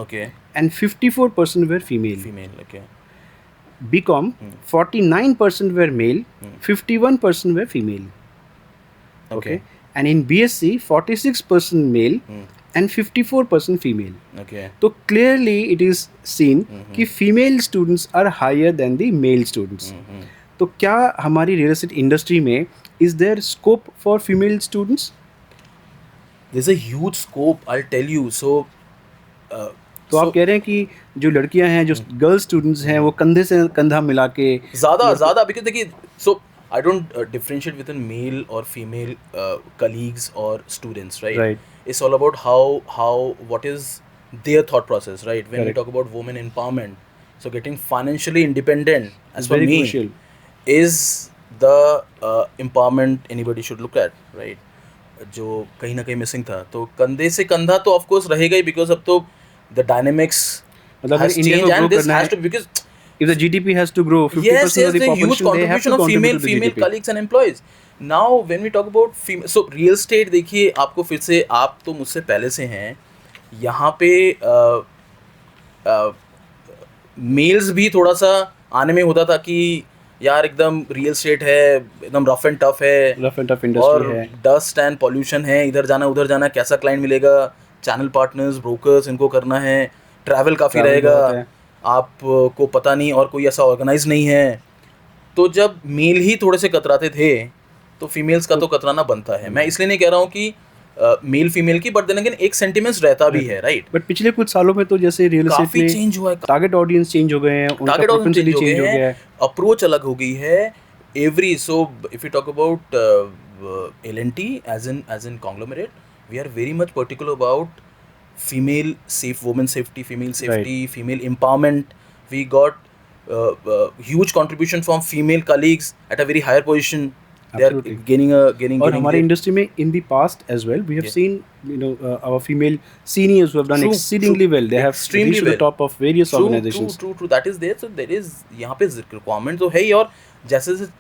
okay, and 54% were female. Okay. BCom 49% were male, 51% were female. Okay. And in BSc 46% male and 54% female. Okay. So clearly it is seen कि female students are higher than the male students. तो क्या हमारी real estate industry में is there scope for female students? There's a huge scope, I'll tell you. So तो आप कह रहे हैं कि जो लड़कियां हैं, जो गर्ल स्टूडेंट्स हैं, वो कंधे से कंधा मिला के ज़्यादा because देखिए, so I don't differentiate within male or female colleagues or students, right? It's all about how what is their thought process, right? When we talk about women empowerment, so getting financially independent, as for me, crucial. Is the empowerment anybody should look at, right? जो कहीं ना कहीं missing था, तो कंधे से कंधा तो ऑफ कोर्स रहेगा ही, बिकॉज अब तो the dynamics has changed and this has to, because if the GDP has to grow 50% yes, of the the huge population, they have to contribution of contribute to the female GDP. colleagues and employees. Now when we talk about female, so real estate देखिए, आपको फिर से, आप तो मुझसे पहले से हैं यहाँ पे, मेल्स भी थोड़ा सा आने में होता था कि यार एकदम रियल स्टेट है, एकदम रफ एंड टफ है, रफ एंड टफ इंडस्ट्री और है, डस्ट एंड पॉल्यूशन है, इधर जाना उधर जाना, कैसा क्लाइंट मिलेगा, चैनल पार्टनर्स, ब्रोकर्स, इनको करना है, ट्रैवल काफ़ी Travel रहेगा, बहुत है। आपको पता नहीं, और कोई ऐसा ऑर्गेनाइज नहीं है। तो जब मेल ही थोड़े से कतराते थे तो फीमेल्स का तो कतराना बनता है। मैं इसलिए नहीं कह रहा हूँ कि मेल फीमेल की, बट देन अगेन एक सेंटिमेंट्स रहता भी है, राइट। बट पिछले कुछ सालों में तो जैसे रियल एस्टेट काफ़ी में चेंज हुआ है, टारगेट ऑडियंस चेंज हो गए हैं, उनका टारगेट ऑडियंस propensity चेंज हो गए गया हैं, अप्रोच अलग हो गई है, every, so if you talk about L&T as in conglomerate, we are very much particular about female safe, women safety, female safety, female empowerment. We got huge contribution from female colleagues at a very higher position. They Absolutely. are getting और हमारे their- industry में in the past as well we have Yeah. seen our female seniors who have done True, exceedingly true. well. They have Extremely reached to the well. top of various organizations. True. That is there. So there is यहाँ पे requirement तो है ही, और जैसे जैसे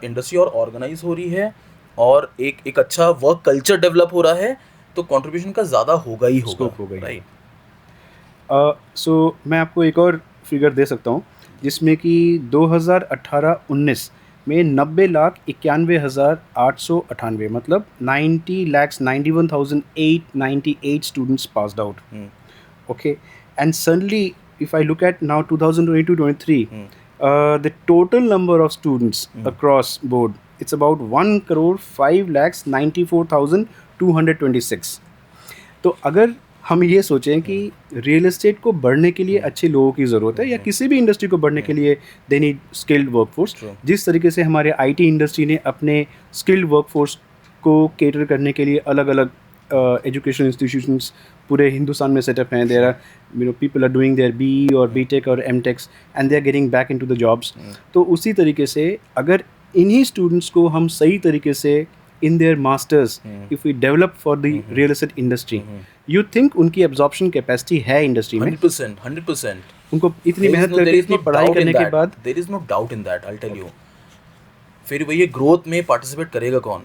industry और organise हो रही है और एक अच्छा वर्क कल्चर डेवलप हो रहा है, तो कंट्रीब्यूशन का ज़्यादा होगा ही होगा, Scope होगा ही। राइट। सो मैं आपको एक और फिगर दे सकता हूँ जिसमें कि 2018-19 में 90,91,898 मतलब 90,91,898 students passed out. Okay, and suddenly if I look at now 2022-23, the total number of students across board, it's about 1,05,94,226. तो अगर हम ये सोचें कि रियल एस्टेट को बढ़ने के लिए अच्छे लोगों की ज़रूरत है, या किसी भी इंडस्ट्री को बढ़ने के लिए दे नीड स्किल्ड वर्कफोर्स, जिस तरीके से हमारे आईटी इंडस्ट्री ने अपने स्किल्ड वर्कफोर्स को केटर करने के लिए अलग अलग एजुकेशन इंस्टीट्यूशंस पूरे हिंदुस्तान में सेटअप हैं, there are people are doing their BE और BTech और MTechs and they are getting back into the jobs. तो उसी तरीके से अगर इन्हीं स्टूडेंट्स को हम सही तरीके से in their masters, if we develop for the real estate industry, you think उनकी absorption capacity है इंडस्ट्री में? 100%। उनको इतनी मेहनत करके इतनी पढ़ाई करने के बाद there is no doubt in that, I'll tell you। फिर वही ग्रोथ में पार्टिसिपेट करेगा कौन?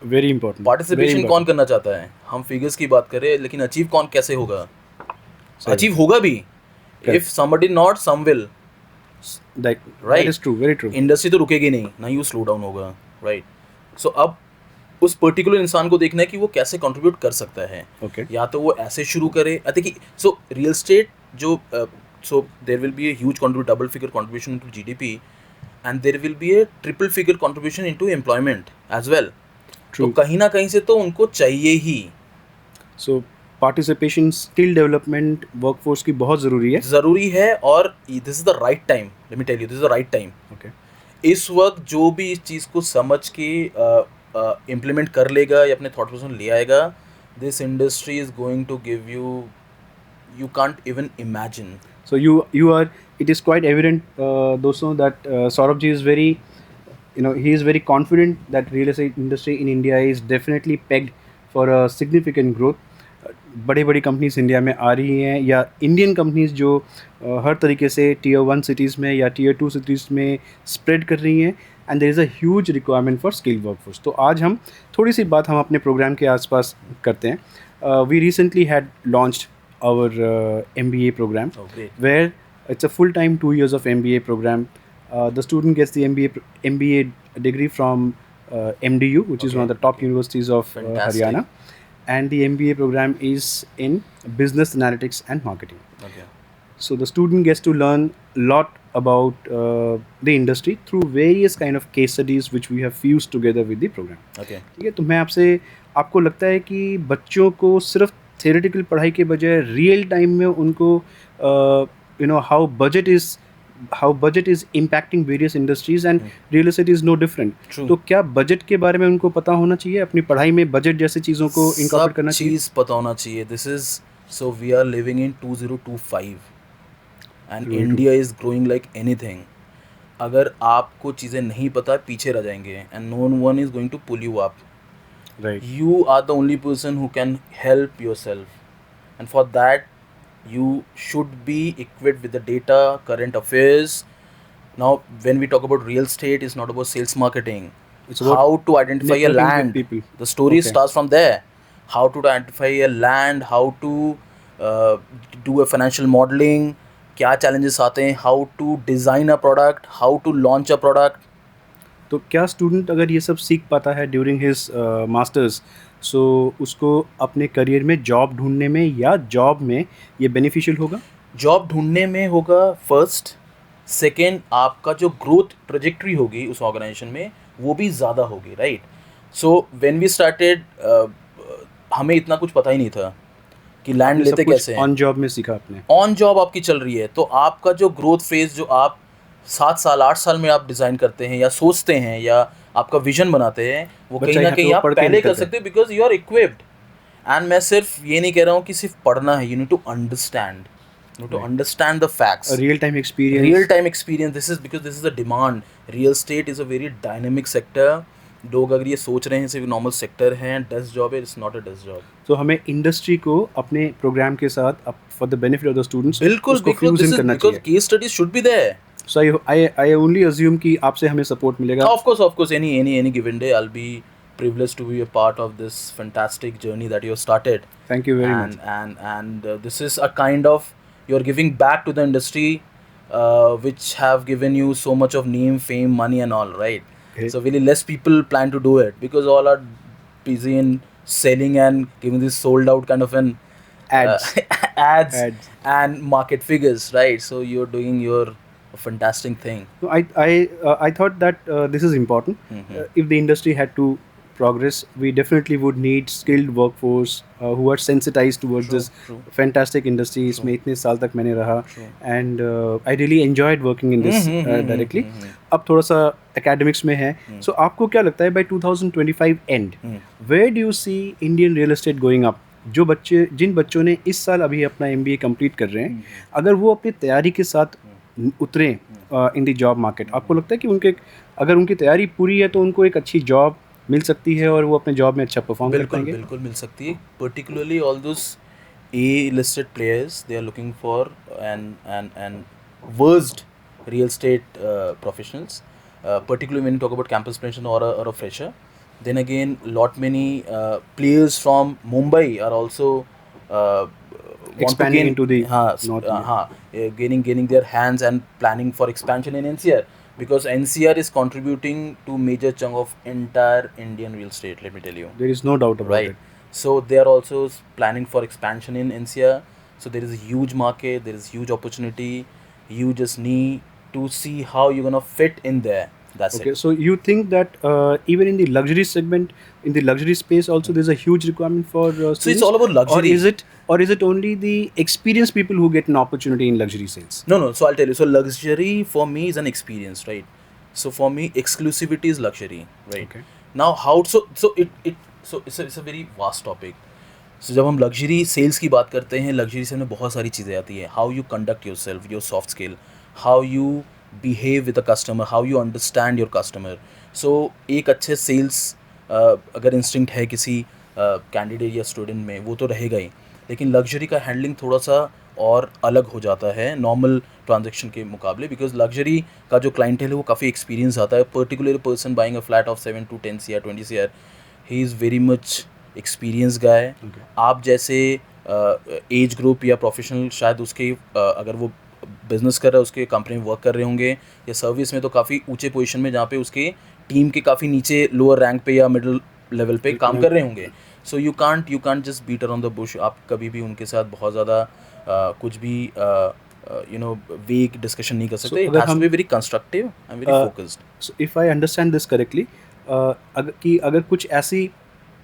वेरी इंपॉर्टेंट पार्टिसिपेशन कौन करना चाहता है? हम फिगर्स की बात करें, लेकिन अचीव कौन कैसे होगा? अचीव होगा भी, if somebody not, some will, that right? is true, very true. Industry तो रुकेगी नहीं ना, यू स्लो डाउन होगा, राइट। सो अब उस पर्टिकुलर इंसान को देखना है कि वो कैसे कंट्रीब्यूट कर सकता है। Okay. या तो वो ऐसे शुरू करे, I think so real estate जो so there will be a huge double figure contribution into GDP, and there will be a triple figure contribution into employment as well. तो कहीं ना कहीं से तो उनको चाहिए ही। So participation, skill development workforce की बहुत ज़रूरी है, और this is the right time, let me tell you, this is the right time. Okay, इस वक्त जो भी इस चीज़ को समझ के इम्प्लीमेंट कर लेगा या अपने थॉट प्रोसेस ले आएगा, this industry is going to give you can't even imagine. so you are, it is quite evident दोस्तों that Saurabh ji is very, he is very confident that real estate industry in India is definitely pegged for a significant growth. बड़ी बड़ी companies India में आ रही हैं, या Indian companies जो हर तरीके से Tier 1 सिटीज़ में या Tier 2 सिटीज़ में स्प्रेड कर रही हैं, and there is a huge requirement for skilled workforce. तो आज हम थोड़ी सी बात हम अपने प्रोग्राम के आसपास करते हैं। We recently had launched our MBA program, where it's a full-time 2 years of MBA program. The student gets the MBA degree from MDU, which is one of the top universities of Haryana, and the MBA program is in business analytics and marketing. Okay. So the student gets to learn a lot about the industry through various kind of case studies which we have fused together with the program. Okay. ठीक है, तो मैं आपको लगता है कि बच्चों को सिर्फ theoretical पढ़ाई के बजाय रियल टाइम में उनको how budget is impacting various industries, and real estate is no different. True. तो क्या बजट के बारे में उनको पता होना चाहिए, अपनी पढ़ाई में बजट जैसी चीज़ों को इंकॉर्पोरेट करना चाहिए? चीज़ पता होना चाहिए। This is so we are living in 2025 and India is growing like anything. अगर आपको चीज़ें नहीं पता, पीछे रह जाएंगे, and no one is going to pull you up. Right. You are the only person who can help yourself, and for that you should be equipped with the data, current affairs. Now when we talk about real estate, it's not about sales marketing. It's about How to identify a networking with land. people. The story Okay. starts from there. How to identify a land, how to uh, do a financial modeling, क्या challenges आते हैं, how to design a product, how to launch a product. तो क्या student अगर ये सब सीख पाता है ड्यूरिंग हिज मास्टर्स, सो उसको अपने करियर में जॉब ढूंढने में या जॉब में ये बेनिफिशियल होगा? जॉब ढूंढने में होगा फर्स्ट. सेकेंड, आपका जो ग्रोथ ट्रेजेक्ट्री होगी उस ऑर्गेनाइजेशन में वो भी ज़्यादा होगी, right. So when we started, हमें इतना कुछ पता ही नहीं था कि लैंड आपने सब लेते कुछ कैसे हैं. ऑन जॉब में सीखा आपने? ऑन जॉब आपकी चल रही है, तो आपका जो ग्रोथ फेज जो आप 7 साल 8 साल में आप डिज़ाइन करते हैं या सोचते हैं या आपका विजन बनाते हैं, वो बच्चा कहीं ना यहाँ पे कहीं वो आप पढ़ के पहले कर निकलता है। सकते हो because you are equipped. And मैं सिर्फ ये नहीं कह रहा हूँ कि सिर्फ पढ़ना है. You need to understand, you need to Right. Understand the facts. Real time experience. Real time experience. This is because this is the demand. Real estate is a very dynamic sector. लोग अगर ये सोच रहे हैं सिर्फ normal sector है, desk job है, it's not a desk job. तो हमें इंडस्ट्री को अपने प्रोग्राम के साथ for the benefit of the students बिल्कुल, उसको because fuse this in is करना बिकॉज चाहिए. Case studies should be there. So I only assume कि आपसे हमें सपोर्ट मिलेगा. Of course, any given day, I'll be privileged to be a part of this fantastic journey that you have started. Thank you very much. And this is a kind of, you're giving back to the industry, which have given you so much of name, fame, money, and all, right? Okay. So really less people plan to do it because all are busy in selling and giving this sold out kind of an Ads. ads Ads. and market figures, right? So you're doing your fantastic thing. So I thought that this is important. Mhm. If the industry had to progress, we definitely would need skilled workforce who are sensitized towards True, this true. fantastic industry. इसमें इतने साल तक मैंने रहा True. and I really enjoyed working in this directly. अब थोड़ा सा academics में है. So आपको क्या लगता है by 2025 end, where do you see Indian real estate going up? जिन बच्चों ने इस साल अभी अपना MBA कंप्लीट कर रहे हैं, अगर वो अपनी तैयारी के साथ उतरे इन द जॉब मार्केट, आपको लगता है कि अगर उनकी तैयारी पूरी है तो उनको एक अच्छी जॉब मिल सकती है और वो अपने जॉब में अच्छा परफॉर्म कर बिल्कुल पाएंगे? बिल्कुल मिल सकती है. Particularly all those A listed players, they are looking for an versed real estate professionals, particularly when you talk about campus placement or a fresher. Then again, lot many players from Mumbai are also want Expanding into the North India. gaining their hands and planning for expansion in NCR, because NCR is contributing to major chunk of entire Indian real estate. Let me tell you. There is no doubt about Right. it. So they are also planning for expansion in NCR. So there is a huge market, there is huge opportunity. You just need to see how you're gonna fit in there. That's Okay, it. so you think that even in the luxury segment, in the luxury space also, there's a huge requirement for students? So it's all about luxury. Or is it only the experienced people who get an opportunity in luxury sales? No. So I'll tell you. So luxury for me is an experience, right? So for me, exclusivity is luxury, right? Okay. Now how it's a very vast topic. So जब हम luxury sales की बात करते हैं, luxury से हमें बहुत सारी चीज़ें आती हैं. How you conduct yourself, your soft skill, how you behave with a customer, how you understand your customer. So एक अच्छे सेल्स अगर इंस्टिंक्ट है किसी कैंडिडेट या स्टूडेंट में, वो तो रहेगा ही. लेकिन लग्जरी का हैंडलिंग थोड़ा सा और अलग हो जाता है नॉर्मल ट्रांजेक्शन के मुकाबले, बिकॉज लग्जरी का जो क्लाइंटेल है वो काफ़ी एक्सपीरियंस आता है. Particular person buying a flat of 7 to 10 CR 20 CR, he is very much experience गाय. आप जैसे एज ग्रुप या प्रोफेशनल शायद उसके अगर वो बिजनेस कर रहा है, उसके कंपनी में वर्क कर रहे होंगे, या सर्विस में तो काफ़ी ऊंचे पोजीशन में जहाँ पे उसके टीम के काफ़ी नीचे लोअर रैंक पे या मिडिल लेवल पे काम कर रहे होंगे. So you can't just beat around the bush. आप कभी भी उनके साथ बहुत ज़्यादा कुछ भी वीक डिस्कशन नहीं कर सकते. It has to be very constructive and very focused. So if I understand this correctly, अगर कुछ ऐसी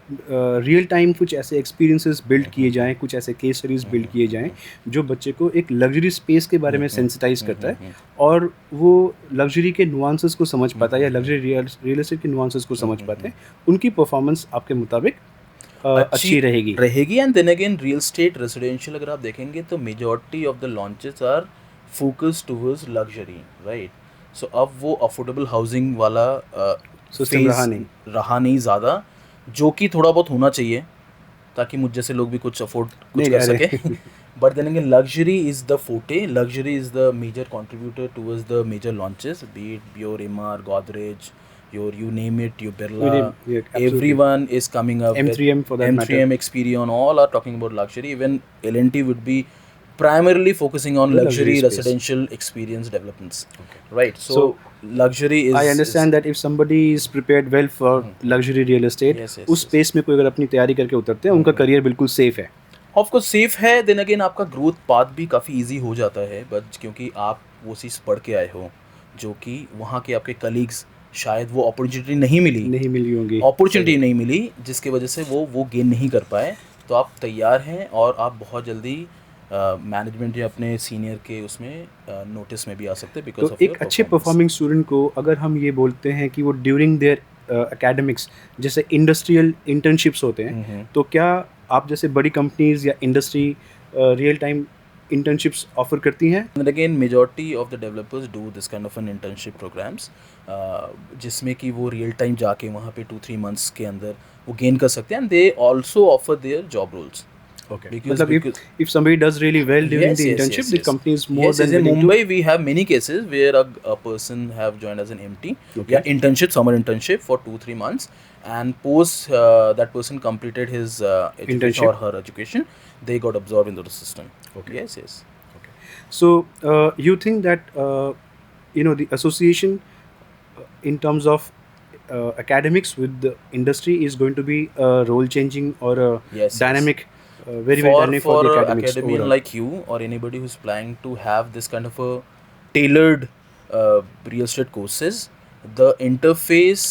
रियल टाइम कुछ ऐसे एक्सपीरियंसेस बिल्ड किए जाएं, कुछ ऐसे केस स्टडीज बिल्ड किए जाएं जो बच्चे को एक लग्जरी स्पेस के बारे में सेंसिटाइज करता है और वो लग्जरी के नुआंसेस को समझ पाता है या लग्जरी रियल एस्टेट के नुआंसेस को समझ पाते हैं, उनकी परफॉर्मेंस आपके मुताबिक अच्छी रहेगी. And then again real estate residential अगर आप देखेंगे तो majority of the launches are focused towards luxury, right. So अब वो अफोर्डेबल हाउसिंग वाला सिस्टम रहा नहीं ज़्यादा, जो कि थोड़ा बहुत होना चाहिए ताकि मुझ जैसे लोग भी कुछ अफोर्ड कर सके. But then again, luxury is the forte. Luxury is the major contributor towards the major launches, be it your Emar, Godrej, your you name it, your Birla. Yeah, absolutely. Everyone is coming up M3M with for that matter. M3M, Experion, all are talking about luxury. Even L&T would be primarily focusing on The luxury luxury space. residential experience developments. Right. So, So, luxury is. I understand that if somebody is prepared well for luxury real estate, Yes, yes, उस yes. Space में कोई अगर अपनी तैयारी करके उतरते हैं, उनका करियर बिल्कुल सेफ है. ऑफ कोर्स सेफ है. देन अगेन आपका ग्रोथ पाथ भी काफ़ी इजी हो जाता है, बट क्योंकि आप वो चीज़ पढ़ के आए हो, जो कि वहाँ के आपके कलीग्स शायद वो अपॉर्चुनिटी नहीं मिली होंगी. अपॉर्चुनिटी नहीं मिली, जिसके वजह से वो गेन नहीं कर पाए. तो आप तैयार हैं और आप बहुत जल्दी मैनेजमेंट या अपने सीनियर के उसमें नोटिस में भी आ सकते हैं. बिकॉज तो एक अच्छे परफॉर्मिंग स्टूडेंट को अगर हम ये बोलते हैं कि वो ड्यूरिंग देयर एकेडमिक्स जैसे इंडस्ट्रियल इंटर्नशिप्स होते हैं, तो क्या आप जैसे बड़ी कंपनीज या industry real time internships offer करती हैं? And again, majority of the developers do this kind of an internship programs, जिसमें कि वो रियल टाइम जाके वहाँ पे 2-3 months के अंदर वो गेन कर सकते हैं. And they also offer their job roles. Okay. मतलब if somebody does really well during the internship, the company is more than in willing Mumbai, we have many cases where a person have joined as an MT, yeah, internship, summer internship for 2-3 months, and post that person completed his education Internship. or her education, they got absorbed into the system. Okay. Yes. So you think that the association in terms of academics with the industry is going to be role changing or a Yes. dynamic, very dynamic for the academics academian overall. like you or anybody who's planning to have this kind of a tailored real estate courses, the interface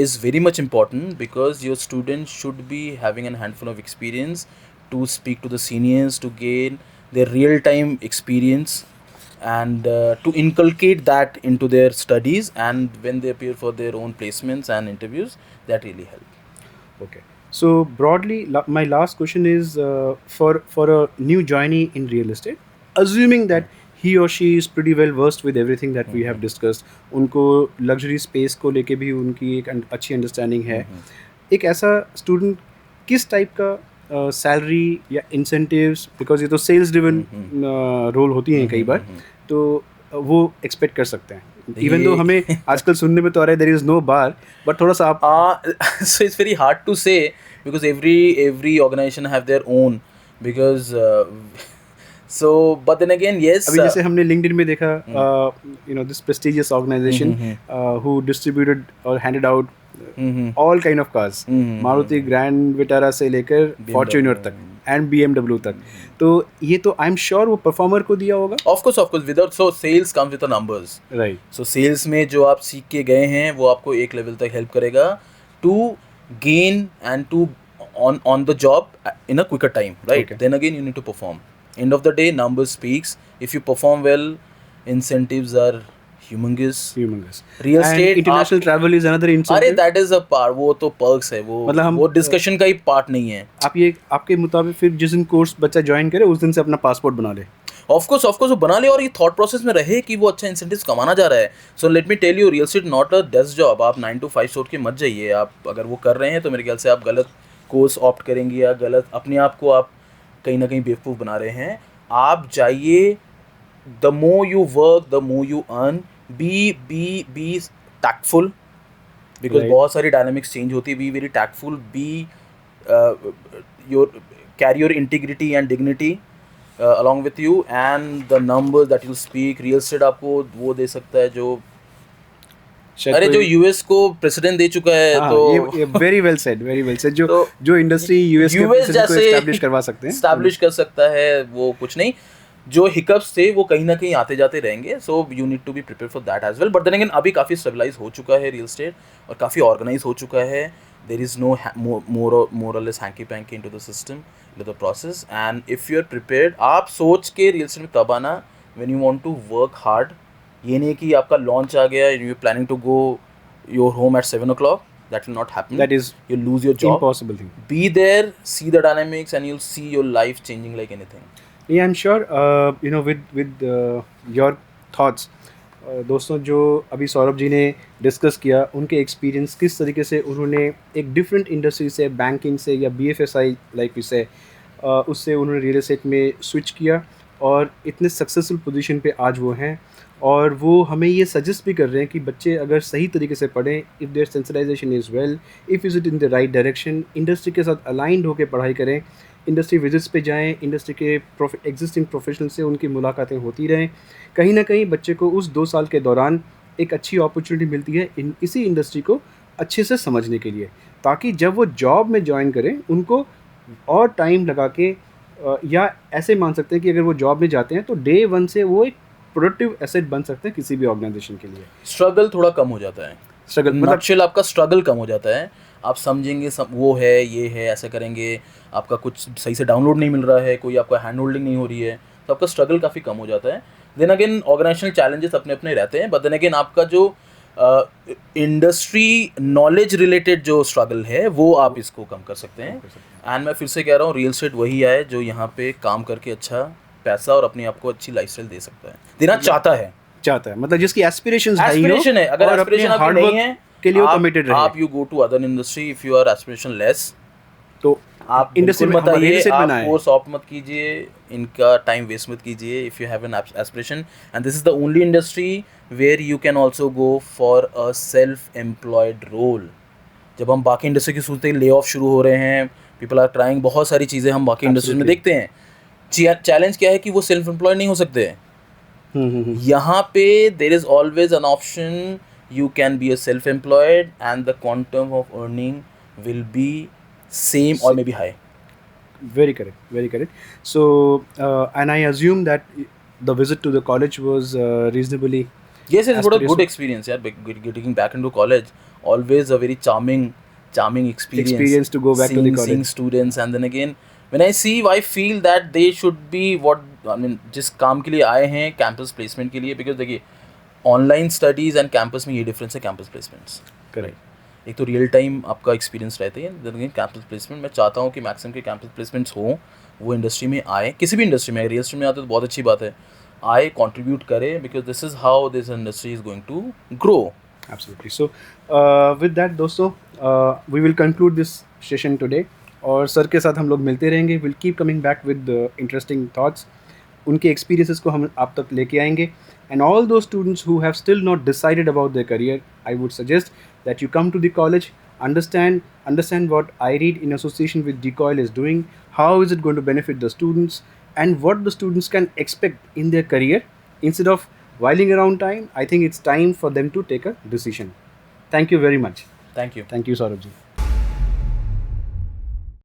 is very much important, because your students should be having a handful of experience to speak to the seniors, to gain their real time experience, and to inculcate that into their studies, and when they appear for their own placements and interviews, that really help. Okay. So broadly, my last question is for a new joinee in real estate, assuming that he or she is pretty well versed with everything that we have discussed, उनको luxury space को लेके भी उनकी एक अच्छी understanding है, एक ऐसा student किस type का salary या incentives, because ये तो sales driven role होती हैं कई बार, तो वो expect कर सकते हैं? Even though हमें आजकल सुनने में तो आ रहा है there is no bar, but थोड़ा सा आप so it's very hard to say, because every organization have their own, because so but then again, yes, अभी जैसे हमने LinkedIn में देखा this prestigious organization who distributed or handed out all kind of cars, Maruti grand Vitara से लेकर Fortuner तक and BMW तक, तो ये तो आई एम श्योर वो परफॉर्मर को दिया होगा. Of course without, so sales comes with the numbers, right. So sales में जो आप सीख के गए हैं वो आपको एक लेवल तक हेल्प करेगा to gain and to on the job in a quicker time, right? Okay. Then again, you need to perform. End of the day, numbers speaks. If you perform well, incentives are humongous. Real estate, international travel is another incentive. अरे that is a part, वो तो perks है, वो discussion का ही part नहीं है. आप ये आपके मुताबिक फिर जिस दिन कोर्स बच्चा ज्वाइन करे उस दिन से अपना पासपोर्ट बना ले. ऑफ कोर्स वो बना ले, और ये थॉट प्रोसेस में रहे कि वो अच्छा इंसेंटिव्स कमाना जा रहा है. So let me tell you, real estate not a desk job. आप 9 to 5 सोच के मत जाइए. आप अगर वो कर रहे हैं तो मेरे ख्याल से आप गलत कोर्स ऑप्ट करेंगे, या गलत अपने आप को आप कहीं ना कहीं बेवकूफ़ बना रहे हैं. आप जाइए, the more you work the more you earn. Be tactful, because बहुत सारी डायनामिक्स चेंज होती है. Be very tactful. Be your carry your integrity and dignity along with you, and the numbers that you speak. Real estate आपको वो दे सकता है जो अरे जो यूएस को प्रेसिडेंट दे चुका है. तो ये वेरी वेल सेड जो इंडस्ट्री यूएस के प्रेसिडेंट को एस्टैब्लिश करवा सकते हैं, एस्टैब्लिश कर सकता है. वो कुछ नहीं, जो हिकअप्स थे वो कहीं ना कहीं आते जाते रहेंगे. So you need to be prepare for that as well. But then again, अभी काफ़ी स्टेबलाइज हो चुका है रियल एस्टेट, और काफ़ी ऑर्गेनाइज हो चुका है. There is no more or less hanky panky into the system, into the process. And if you are prepared, आप सोच के रियल एस्टेट में तब आना when you want to work hard. ये नहीं कि आपका लॉन्च आ गया, you are planning to go your home at 7 o'clock. That will not happen. That is you lose your job. Impossible thing. Be there, see the dynamics, and you'll see your life changing like anything. Yeah, I'm sure. With your thoughts. दोस्तों, जो अभी सौरभ जी ने discuss किया, उनके experience किस तरीके से उन्होंने एक डिफरेंट इंडस्ट्री से, बैंकिंग से या BFSI लाइक से उससे उन्होंने रियल एस्टेट में स्विच किया और इतने सक्सेसफुल पोजीशन पे आज वो हैं। और वो हमें ये सजेस्ट भी कर रहे हैं कि बच्चे अगर सही तरीके से पढ़ें, if there sensitisation is well, if is it in the right direction, industry के साथ अलाइंड होकर पढ़ाई करें, इंडस्ट्री विजिट्स पे जाएं, इंडस्ट्री के एग्जिस्टिंग प्रोफेशनल से उनकी मुलाकातें होती रहें। कहीं ना कहीं बच्चे को उस 2 साल के दौरान एक अच्छी अपॉर्चुनिटी मिलती है इसी इंडस्ट्री को अच्छे से समझने के लिए, ताकि जब वो जॉब में ज्वाइन करें उनको और टाइम लगा के या ऐसे मान सकते हैं कि अगर वो जॉब में जाते हैं तो डे 1 से वो एक प्रोडक्टिव एसेट बन सकते हैं किसी भी ऑर्गेनाइजेशन के लिए। स्ट्रगल थोड़ा कम हो जाता है, स्ट्रगल नटशेल आपका स्ट्रगल कम हो जाता है। आप समझेंगे सब वो है ये है ऐसा करेंगे, आपका कुछ सही से डाउनलोड नहीं मिल रहा है, कोई आपका हैंड होल्डिंग नहीं हो रही है, तो आपका स्ट्रगल काफ़ी कम हो जाता है। देन अगेन ऑर्गेनाइजेशनल चैलेंजेस अपने अपने रहते हैं, बट देन अगेन आपका जो इंडस्ट्री नॉलेज रिलेटेड जो स्ट्रगल है वो आप इसको कम कर सकते हैं। एंड मैं फिर से कह रहा हूँ, रियल एस्टेट वही है जो यहाँ पे काम करके अच्छा पैसा और अपने आप को अच्छी लाइफस्टाइल दे सकता है, देना चाहता है मतलब जिसकी एस्पिरेशंस हाई हो एस्पिरेशन है। अगर और अपने एस्पिरेशन आपकी हार्ड नहीं वर्क है के लिए वो आप कमिटेड रहे, आप you go to other industry if you are aspiration less, तो आप इंडस्ट्री बिल्कुल में मत आइए, आप बनाए। कोर्स ऑप्ट मत कीजिए, इनका टाइम वेस्ट मत कीजिए। If you have an aspiration and this is the only industry where you can also go for a self employed role. जब हम बाकी इंडस्ट्री की सोचते हैं ले ऑफ शुरू हो रहे हैं, पीपल आर ट्राइंग, बहुत सारी चीज़ें हम बाकी इंडस्ट्रीज में देखते हैं, चैलेंज क्या है कि वो सेल्फ एम्प्लॉयड नहीं हो सकते हैं। यहाँ पे there is always an option, you can be a self employed and the quantum of earning will be same or maybe high. Very correct, very correct. So and I assume that the visit to the college was reasonably Yes, it's got a good aspirational experience. Yeah, getting back into college, always a very charming experience. to go back to the seeing college. students, and then again, when I see, I feel that they should be what I mean. जिस काम के लिए आए हैं campus placement के लिए, because देखिए online studies and campus में ये डिफरेंस है, कैंपस प्लेसमेंट्स। Correct. एक तो रियल टाइम आपका एक्सपीरियंस रहता है, देन अगेन कैंपस प्लेसमेंट। मैं चाहता हूँ कि मैक्सिमम के कैंपस प्लेसमेंट्स हों, वो इंडस्ट्री में आए, किसी भी इंडस्ट्री में, रियल एस्टेट में आते तो बहुत अच्छी बात है, आए कंट्रीब्यूट करें, because this is how this industry is going to grow. Absolutely. So with that दोस्तों, we will conclude this session today और सर के साथ हम लोग मिलते रहेंगे। We'll keep coming back with interesting thoughts. उनके experiences को हम आप तक लेके आएंगे। And all those students who have still not decided about their career, I would suggest that you come to the college, understand what IREAD in association with Decoil is doing, how is it going to benefit the students, and what the students can expect in their career. Instead of whiling around time, I think it's time for them to take a decision. Thank you very much. Thank you. Thank you, Saurabh ji.